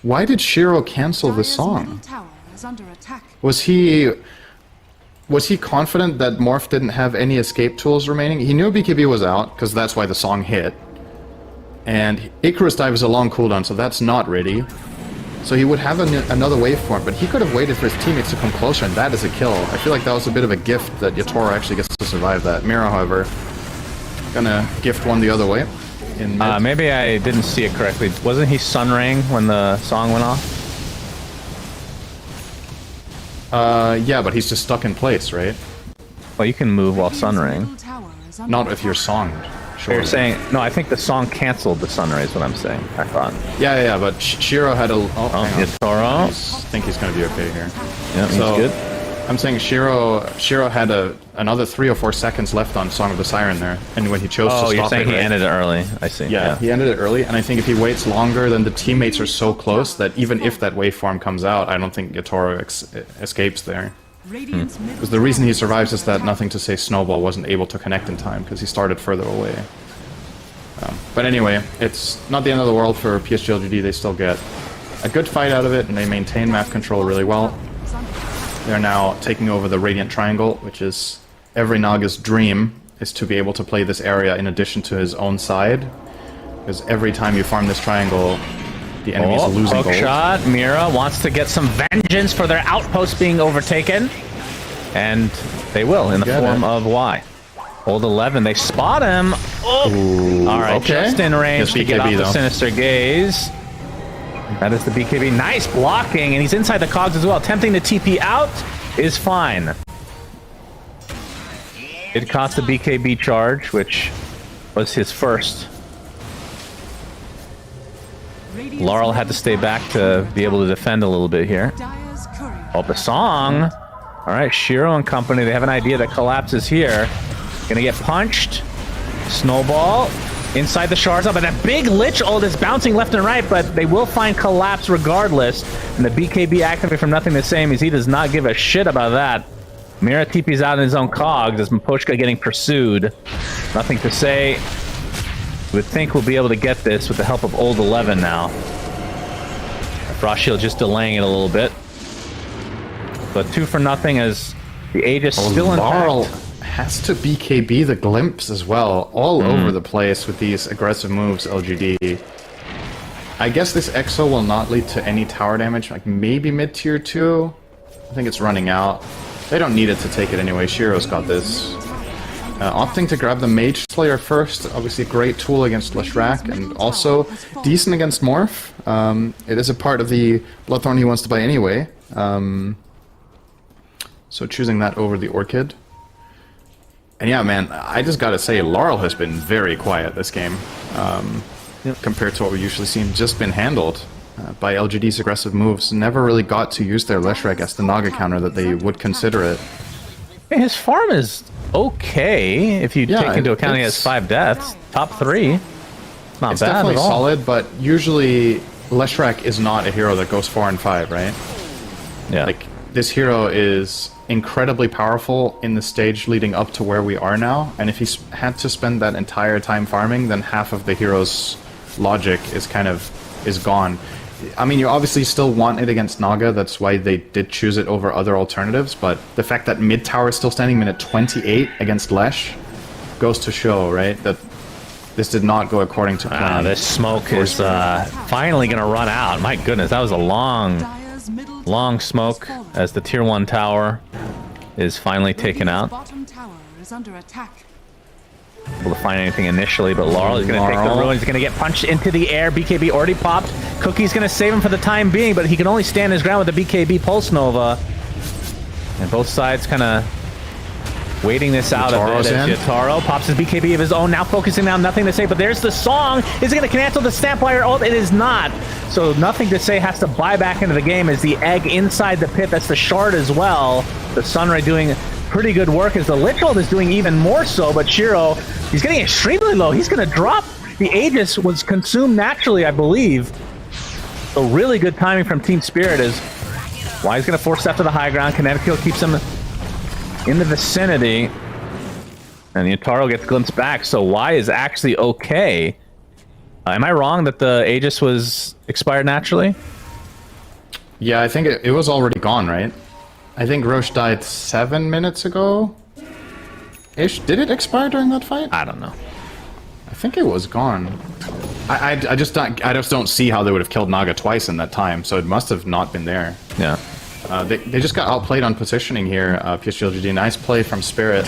Why did Shiro cancel the song? Was he confident that Morph didn't have any escape tools remaining? He knew BKB was out, because that's why the song hit. And Icarus Dive is a long cooldown, so that's not ready. So he would have another waveform, but he could have waited for his teammates to come closer, and that is a kill. I feel like that was a bit of a gift that Yatoro actually gets to survive that. Mira, however, gonna gift one the other way. in mid. Maybe I didn't see it correctly. Wasn't he sunraying when the song went off? Yeah, but he's just stuck in place, right? Well, you can move while sunraying. Not if you're songed. Sure. You're saying no? I think the song canceled the sunray. Is what I'm saying. I thought. Yeah, but Shiro had a. Yatoro. I think he's gonna be okay here. Yeah, he's good. I'm saying Shiro had another 3 or 4 seconds left on Song of the Siren there, and when he chose to stop it. Oh, you're saying he ended it early. I see. Yeah, he ended it early, and I think if he waits longer, then the teammates are so close that even if that waveform comes out, I don't think Yatoro escapes there. Because the reason he survives is that Nothing to Say Snowball wasn't able to connect in time, because he started further away. But anyway, it's not the end of the world for PSG.LGD. They still get a good fight out of it, and they maintain map control really well. They're now taking over the Radiant Triangle, which is every Naga's dream, is to be able to play this area in addition to his own side. Because every time you farm this triangle, the enemies are losing gold. Shot. Mira wants to get some vengeance for their outpost being overtaken. And they will, in the form of Y. Old 11, they spot him. Oh! Ooh, all right, just in range to get off the Sinister Gaze. That is the BKB. Nice blocking, and he's inside the cogs as well. Attempting to TP out is fine. It cost the BKB charge, which was his first. Laurel had to stay back to be able to defend a little bit here. Oh, the song. All right, Shiro and company, they have an idea that collapses here. Gonna get punched. Snowball. Inside the shards up, and that big Lich ult is bouncing left and right, but they will find collapse regardless. And the BKB activate from Nothing to Say means he does not give a shit about that. Mira TP's out in his own cogs as Miposhka getting pursued. Nothing to Say. We would think we'll be able to get this with the help of Old 11 now. Frost Shield just delaying it a little bit. But 2 for nothing as the Aegis still intact. Has to BKB the Glimpse as well, all over the place with these aggressive moves, LGD. I guess this EXO will not lead to any tower damage, like maybe mid-tier 2. I think it's running out. They don't need it to take it anyway, Shiro's got this. Opting to grab the Mage Slayer first, obviously a great tool against Leshrac, and also decent against Morph. It is a part of the Bloodthorn he wants to buy anyway. So choosing that over the Orchid. And yeah, man, I just gotta say, Laurel has been very quiet this game. Compared to what we usually see. Just been handled by LGD's aggressive moves. Never really got to use their Leshrac as the Naga counter that they would consider it. His farm is okay, if you take into account he has 5 deaths. Top 3. Not it's bad definitely at all. solid, but usually Leshrac is not a hero that goes 4 and 5, right? Yeah. Like, this hero is incredibly powerful in the stage leading up to where we are now, and if he's had to spend that entire time farming, then half of the hero's logic is gone. I mean, you obviously still want it against Naga, that's why they did choose it over other alternatives, but the fact that mid tower is still standing minute 28 against Lesh goes to show, right, that this did not go according to plan. This smoke is finally gonna run out. My goodness, that was a long smoke as the tier 1 tower is finally taken out. Able to find anything initially, but Laurel is going to take the ruin. He's going to get punched into the air. BKB already popped. Cookie's going to save him for the time being, but he can only stand his ground with the BKB Pulse Nova. And both sides kind of waiting this out a bit as Yatoro pops his BKB of his own, now focusing on Nothing to Say, but there's the song. Is it going to cancel the Snapwire ult? It is not. So Nothing to Say has to buy back into the game as the egg inside the pit. That's the shard as well. The Sunray doing pretty good work as the Lich ult is doing even more so, but Shiro, he's getting extremely low. He's going to drop. The Aegis was consumed naturally, I believe. So really good timing from Team Spirit as Y's going to force that to the high ground. Kinetic Kill keeps him in the vicinity. And Yatoro gets glimpsed back, so Y is actually okay. Am I wrong that the Aegis was expired naturally? Yeah, I think it was already gone, right? I think Roche died 7 minutes ago. Ish. Did it expire during that fight? I don't know. I think it was gone. I just don't see how they would have killed Naga twice in that time, so it must have not been there. Yeah. They just got outplayed on positioning here. PSG.LGD, nice play from Spirit,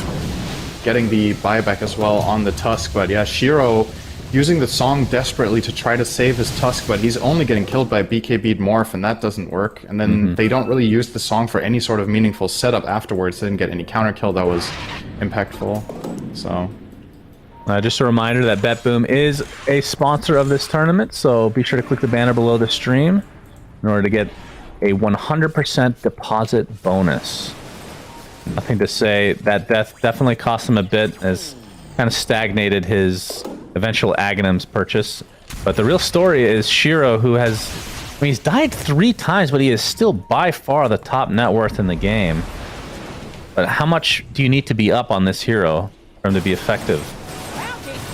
getting the buyback as well on the Tusk. But yeah, Shiro using the song desperately to try to save his Tusk, but he's only getting killed by BKB'd Morph, and that doesn't work. And then they don't really use the song for any sort of meaningful setup afterwards. They didn't get any counter kill that was impactful. So... just a reminder that BetBoom is a sponsor of this tournament, so be sure to click the banner below the stream in order to get a 100% deposit bonus. Nothing to say. That death definitely cost him a bit, as kind of stagnated his eventual Aghanim's purchase. But the real story is Shiro, who has... I mean, he's died 3 times, but he is still by far the top net worth in the game. But how much do you need to be up on this hero for him to be effective?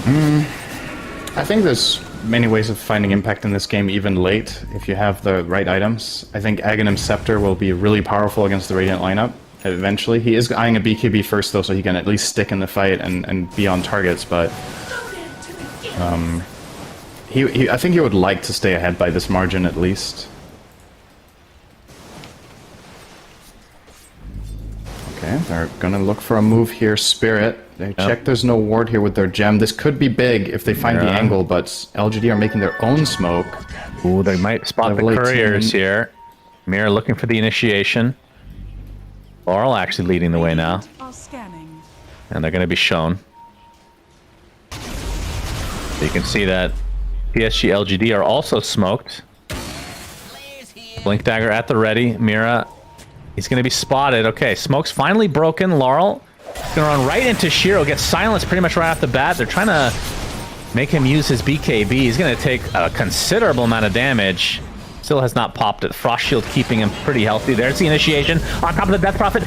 I think there's many ways of finding impact in this game, even late, if you have the right items. I think Aghanim's Scepter will be really powerful against the Radiant lineup eventually. He is eyeing a BKB first, though, so he can at least stick in the fight and be on targets, but... I think he would like to stay ahead by this margin, at least. Okay, they're gonna look for a move here. Spirit. They check there's no ward here with their gem. This could be big if they find the angle, but LGD are making their own smoke. Ooh, they might spot the couriers here. Mirror looking for the initiation. Laurel actually leading the way now. And they're going to be shown. So you can see that PSG.LGD are also smoked. Blink Dagger at the ready. Mira, he's going to be spotted. Okay, smoke's finally broken. Laurel gonna run right into Shiro, gets silenced pretty much right off the bat. They're trying to make him use his BKB. He's gonna take a considerable amount of damage. Still has not popped it. Frost Shield keeping him pretty healthy. There's the initiation on top of the Death Prophet.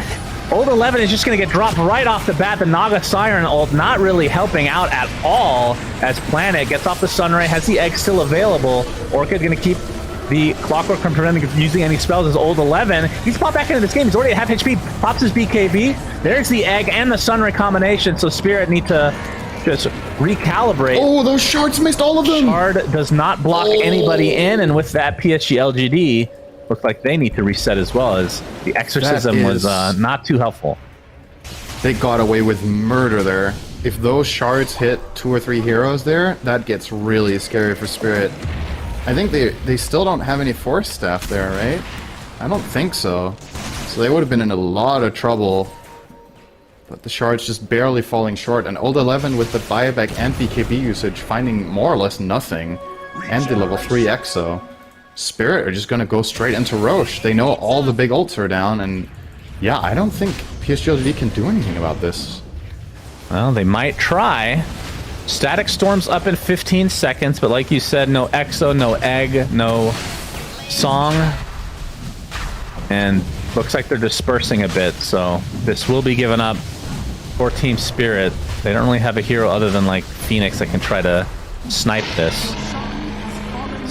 Old 11 is just gonna get dropped right off the bat. The Naga Siren ult not really helping out at all as Planet gets off the Sunray, has the egg still available. Orchid gonna keep the Clockwork from preventing him from using any spells as Old 11. He's popped back into this game. He's already at half HP. Pops his BKB. There's the egg and the Sunray combination, so Spirit need to just recalibrate. Oh, those shards missed all of them! Shard does not block anybody in, and with that, PSG.LGD looks like they need to reset as well, as the Exorcism was not too helpful. They got away with murder there. If those shards hit 2 or 3 heroes there, that gets really scary for Spirit. I think they still don't have any Force Staff there, right? I don't think so. So they would have been in a lot of trouble. But the shards just barely falling short. And Old 11 with the buyback and BKB usage finding more or less nothing. And the level 3 Exo. Spirit are just going to go straight into Roche. They know all the big ults are down. And yeah, I don't think PSG.LGD can do anything about this. Well, they might try. Static Storm's up in 15 seconds, but like you said, no Exo, no Egg, no Song. And looks like they're dispersing a bit, so this will be given up for Team Spirit. They don't really have a hero other than like Phoenix that can try to snipe this.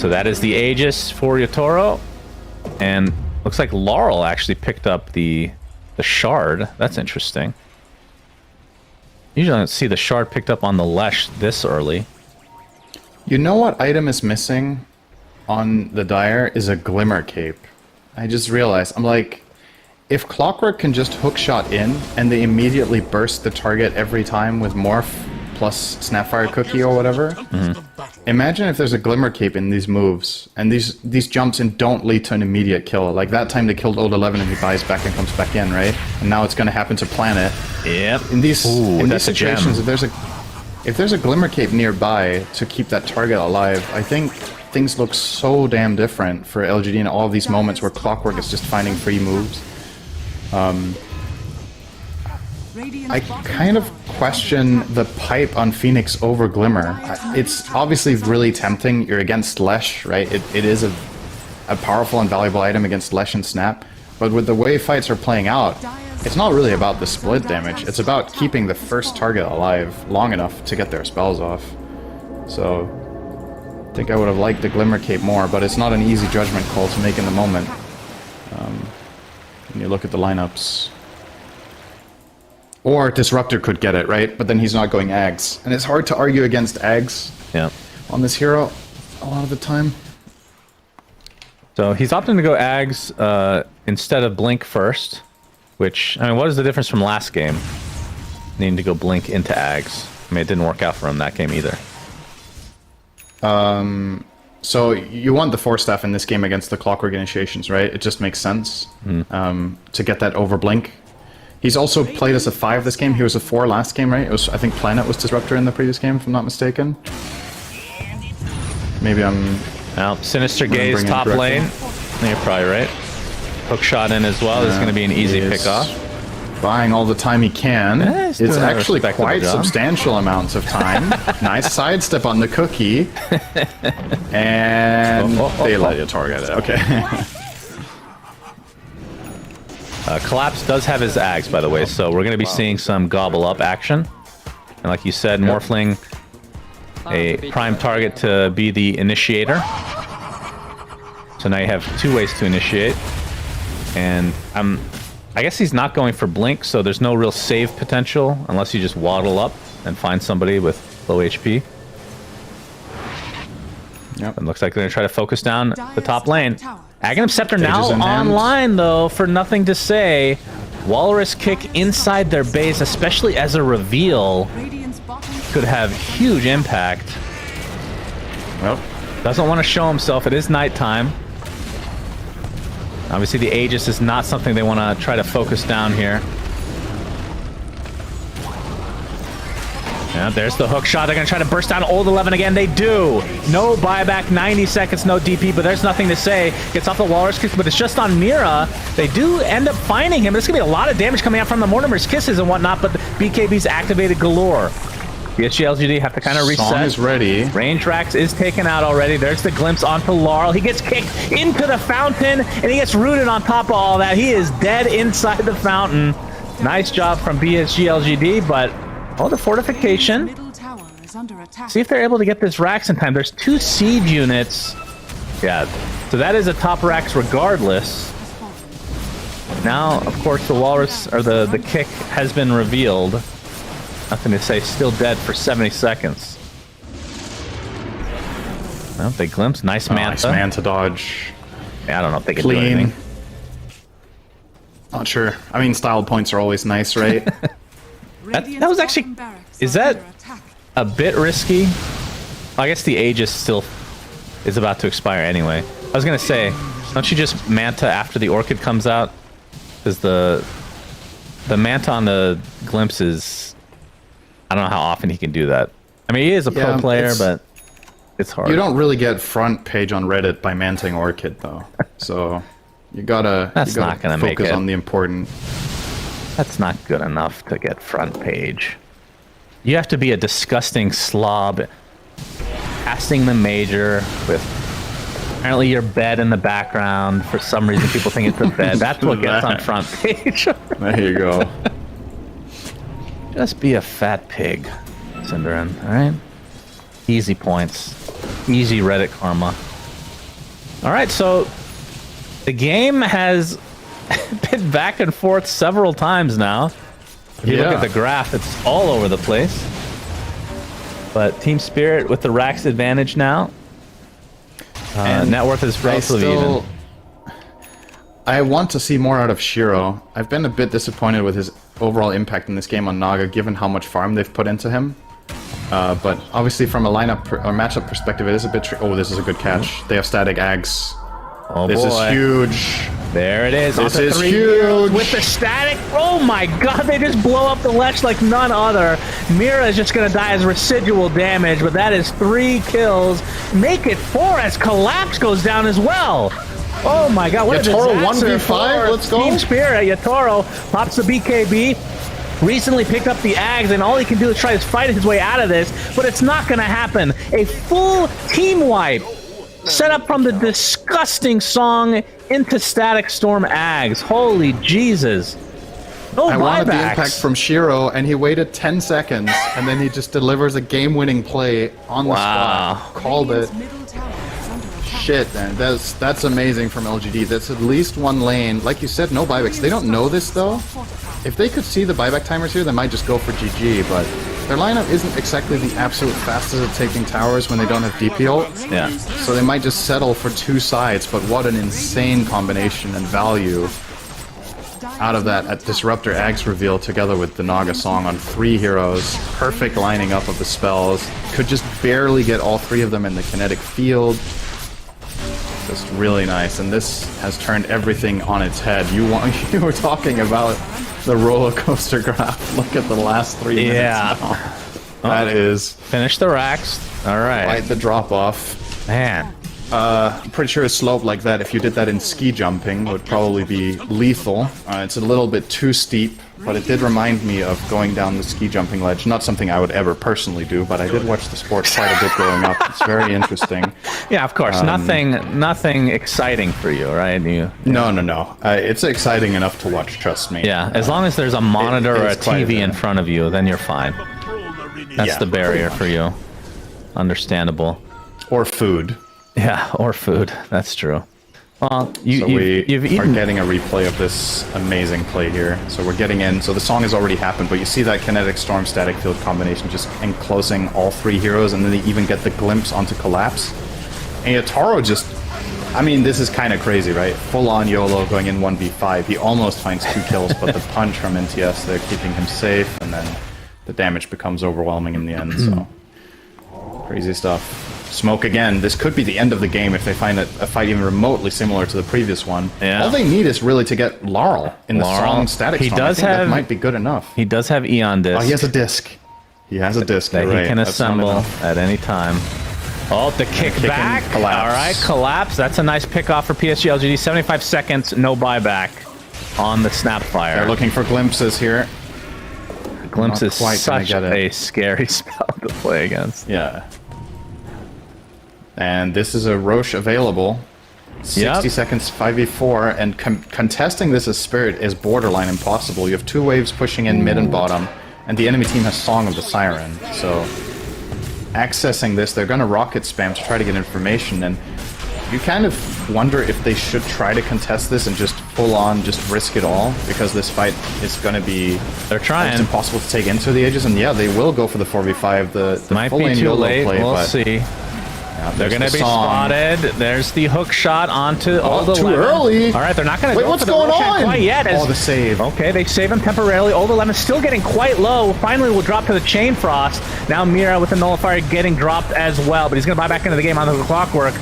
So that is the Aegis for Yotaro. And looks like Laurel actually picked up the Shard. That's interesting. Usually I don't see the Shard picked up on the Lesh this early. You know what item is missing on the Dire is a Glimmer Cape. I just realized, I'm like, if Clockwork can just hookshot in and they immediately burst the target every time with Morph plus Snapfire Cookie or whatever, imagine if there's a Glimmer Cape in these moves and these jumps in don't lead to an immediate kill. Like that time they killed Old 11 and he buys back and comes back in, right? And now it's going to happen to Planet. Yep. In these situations, if there's a Glimmer Cape nearby to keep that target alive, I think things look so damn different for LGD in all of these moments where Clockwork is just finding free moves. I kind of question the pipe on Phoenix over Glimmer. It's obviously really tempting. You're against Lesh, right? It is a powerful and valuable item against Lesh and Snap. But with the way fights are playing out, it's not really about the split damage. It's about keeping the first target alive long enough to get their spells off. So, I think I would have liked the Glimmer Cape more, but it's not an easy judgment call to make in the moment. When you look at the lineups. Or Disruptor could get it, right? But then he's not going Ags. And it's hard to argue against Ags on this hero a lot of the time. So he's opting to go Ags instead of Blink first. Which, I mean, what is the difference from last game? Needing to go Blink into Ags. I mean, it didn't work out for him that game either. So you want the Force Staff in this game against the Clockwork Initiations, right? It just makes sense to get that overblink. He's also played as a 5 this game. He was a 4 last game, right? It was, I think Planet was Disruptor in the previous game, if I'm not mistaken. Maybe I'm... Well, Sinister Gaze top lane. You're probably right. Hook shot in as well. This is going to be an easy pickoff. Buying all the time he can. It's actually quite substantial amounts of time. Nice sidestep on the cookie. And they let you target it. Okay. Collapse does have his Ags, by the way, so we're going to be seeing some gobble up action. And like you said, Morphling, a prime target to be the initiator. So now you have 2 ways to initiate. And I guess he's not going for Blink, so there's no real save potential unless you just waddle up and find somebody with low HP. Yep. It looks like they're going to try to focus down the top lane. Aghanim Scepter now online, though, for nothing to say. Walrus Kick inside their base, especially as a reveal, could have huge impact. Well, doesn't want to show himself. It is nighttime. Obviously, the Aegis is not something they want to try to focus down here. Yeah, there's the hook shot. They're going to try to burst down Old 11 again. They do. No buyback, 90 seconds, no DP, but there's nothing to say. Gets off the Walrus Kiss, but it's just on Mira. They do end up finding him. There's going to be a lot of damage coming out from the Mortimer's Kisses and whatnot, but the BKB's activated galore. PSG.LGD have to kind of reset. Song is ready. Range Rax is taken out already. There's the glimpse onto Laurel. He gets kicked into the fountain, and he gets rooted on top of all that. He is dead inside the fountain. Nice job from PSG.LGD, but the fortification. See if they're able to get this Rax in time. There's 2 siege units. Yeah, so that is a top Rax regardless. Now, of course, the Walrus, or the kick has been revealed. Nothing to say, still dead for 70 seconds. Well, they glimpse. Nice Manta. Nice Manta dodge. Yeah, I don't know if they can do anything. Not sure. I mean, style points are always nice, right? that was actually... Is that a bit risky? I guess the Aegis still is about to expire anyway. I was going to say, don't you just Manta after the Orchid comes out? Because the Manta on the glimpse is... I don't know how often he can do that. I mean, he is a pro player, but it's hard. You don't really get front page on Reddit by manting Orchid, though. So you gotta not gonna focus on the important. That's not good enough to get front page. You have to be a disgusting slob, casting the major with apparently your bed in the background. For some reason, people think it's a bed. That's what gets on front page. There you go. Just be a fat pig, Cinderin, alright? Easy points. Easy Reddit karma. Alright, so the game has been back and forth several times now. If you look at the graph, it's all over the place. But Team Spirit with the Rax advantage now. Net worth is relatively even. I want to see more out of Shiro. I've been a bit disappointed with his overall impact in this game on Naga, given how much farm they've put into him. But obviously from a lineup or matchup perspective, it is a bit oh, this is a good catch. They have static Ags. Oh, this is huge. There it is. This is huge. With the static. Oh my god, they just blow up the Lech like none other. Mira is just going to die as residual damage, but that is 3 kills. Make it 4 as Collapse goes down as well. Oh my god, what Yatoro a disaster 1v5, let's go. Team Spirit. Yatoro pops the BKB, recently picked up the Ags, and all he can do is try to fight his way out of this, but it's not going to happen. A full team wipe set up from the disgusting Song into Static Storm Ags. Holy Jesus. No I wanted the buybacks. impact from Shiro, and he waited 10 seconds, and then he just delivers a game-winning play on the spot. Called it. Shit, man, that's amazing from LGD. That's at least one lane. Like you said, no buybacks. They don't know this, though. If they could see the buyback timers here, they might just go for GG, but their lineup isn't exactly the absolute fastest at taking towers when they don't have DP ult. Yeah. So they might just settle for 2 sides, but what an insane combination and value. out of that at Disruptor Axe reveal together with the Naga song on 3 heroes. Perfect lining up of the spells. Could just barely get all 3 of them in the kinetic field. Just really nice. And this has turned everything on its head. You were talking about the roller coaster graph. Look at the last 3 minutes now. That is... Finish the racks. All right. Quite the drop-off. Man. I'm pretty sure a slope like that, if you did that in ski jumping, would probably be lethal. It's a little bit too steep, but it did remind me of going down the ski jumping ledge. Not something I would ever personally do, but I did watch the sport quite a bit growing up. It's very interesting. Yeah, of course. Nothing exciting for you, right? No. It's exciting enough to watch, trust me. Yeah, as long as there's a monitor or a TV in front of you, then you're fine. That's the barrier for you. Understandable. Or food. Yeah, or food. That's true. Well, you've are getting a replay of this amazing play here. So we're getting in. So the song has already happened, but you see that kinetic storm static field combination just enclosing all 3 heroes, and then they even get the glimpse onto collapse. And Yatoro just... I mean, this is kind of crazy, right? Full-on YOLO going in 1v5. He almost finds 2 kills, but the punch from NTS there keeping him safe, and then the damage becomes overwhelming in the end, so... Crazy stuff. Smoke again. This could be the end of the game if they find a fight even remotely similar to the previous one. Yeah. All they need is really to get Laurel in the song Static Storm. I think that might be good enough. He does have Eon Disc. Oh, he has a disc. He has a disc that he can assemble at any time. Oh, the kick back. All right, collapse. That's a nice pick off for PSG.LGD. 75 seconds, no buyback on the Snapfire. They're looking for glimpses here. Glimpse is such a scary spell to play against. Yeah. And this is a Roche available. 60 seconds, 5v4, and contesting this as Spirit is borderline impossible. You have 2 waves pushing in mid and bottom, and the enemy team has Song of the Siren. So, accessing this, they're going to rocket spam to try to get information, and you kind of wonder if they should try to contest this and just full-on just risk it all, because this fight is going to be almost impossible to take into the edges, and yeah, they will go for the 4v5. The might be too late, we'll see. Yeah, they're going to be spotted. There's the hook shot onto Old 11. Too early. All right, they're not going to go what's for the going on? Quite yet. The save. Okay, they save him temporarily. Old 11 still getting quite low. Finally, will drop to the Chain Frost. Now Mira with the Nullifier getting dropped as well, but he's going to buy back into the game on the Clockwork.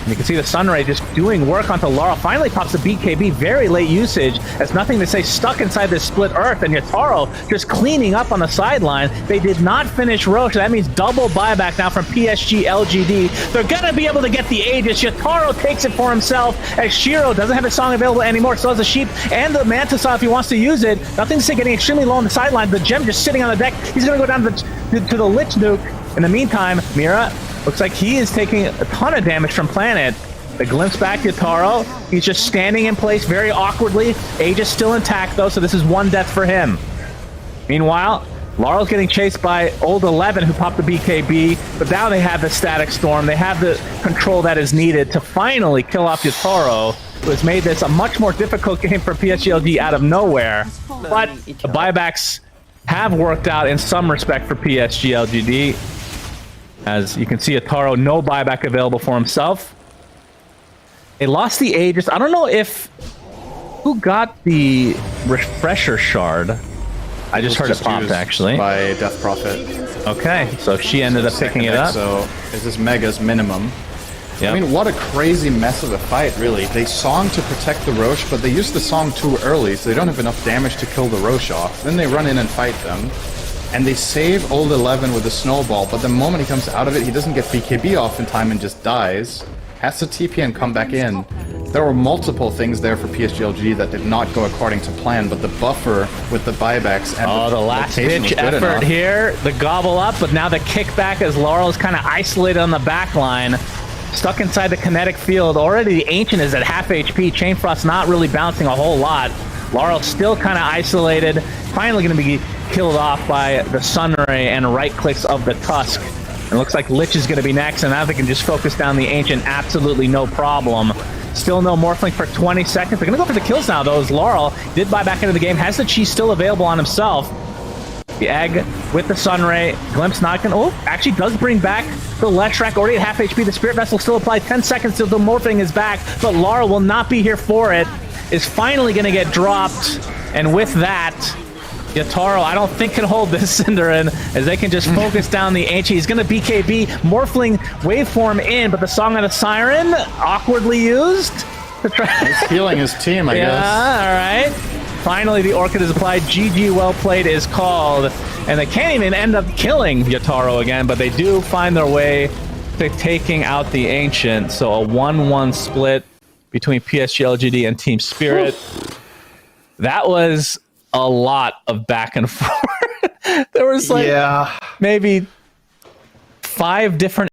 And you can see the Sunray just doing work onto Laurel. Finally pops the BKB. Very late usage. That's nothing to say. Stuck inside this split earth. And Yatoro just cleaning up on the sideline. They did not finish Roche. That means double buyback now from PSG.LGD. They're going to be able to get the Aegis. Yatoro takes it for himself as Shiro doesn't have his song available anymore. So does the Sheep and the Mantis if he wants to use it. Nothing to say, getting extremely low on the sideline. The Gem just sitting on the deck. He's going to go down to the Lich Nuke. In the meantime, Mira looks like he is taking a ton of damage from Planet. The glimpse back Yatoro. He's just standing in place very awkwardly. Aegis still intact though, so this is 1 death for him. Meanwhile, Laurel's getting chased by Old 11 who popped the BKB, but now they have the Static Storm. They have the control that is needed to finally kill off Yatoro, who has made this a much more difficult game for PSG.LGD out of nowhere. But the buybacks have worked out in some respect for PSG.LGD. As you can see, Yatoro, no buyback available for himself. They lost the Aegis. I don't know if... Who got the refresher shard? I just heard it popped, actually. By Death Prophet. Okay, so she ended up picking it up. So, is this Mega's minimum? Yep. I mean, what a crazy mess of a fight, really. They Song to protect the Roche, but they used the Song too early, so they don't have enough damage to kill the Roche off. Then they run in and fight them. And they save Old 11 with a snowball, but the moment he comes out of it, he doesn't get BKB off in time and just dies. Has to TP and come back in. There were multiple things there for PSG.LGD that did not go according to plan, but the buffer with the buybacks and the last-ditch effort here, the gobble up, but now the kickback as Laurel is kind of isolated on the back line. Stuck inside the kinetic field. Already the Ancient is at half HP. Chain Frost not really bouncing a whole lot. Laurel still kind of isolated. Finally going to be killed off by the Sunray and right clicks of the Tusk. And it looks like Lich is going to be next, and now they can just focus down the Ancient absolutely no problem. Still no Morphling for 20 seconds. They're going to go for the kills now, though, as Laurel did buy back into the game. Has the Chi still available on himself. The Egg with the Sunray. Glimpse not going to... Oh, actually does bring back the Leshrac. Already at half HP. The Spirit Vessel still applied. 10 seconds till the Morphing is back, but Laurel will not be here for it. is finally going to get dropped. And with that, Yataro, I don't think can hold this Cinderin as they can just focus down the Ancient. He's going to BKB, Morphling waveform in, but the Song of the Siren awkwardly used. To try. He's healing his team, I guess. Yeah, all right. Finally, the Orchid is applied. GG, well played is called. And they can't even end up killing Yataro again, but they do find their way to taking out the Ancient. So a 1-1 split between PSG.LGD and Team Spirit. That was a lot of back and forth. There was like maybe 5 different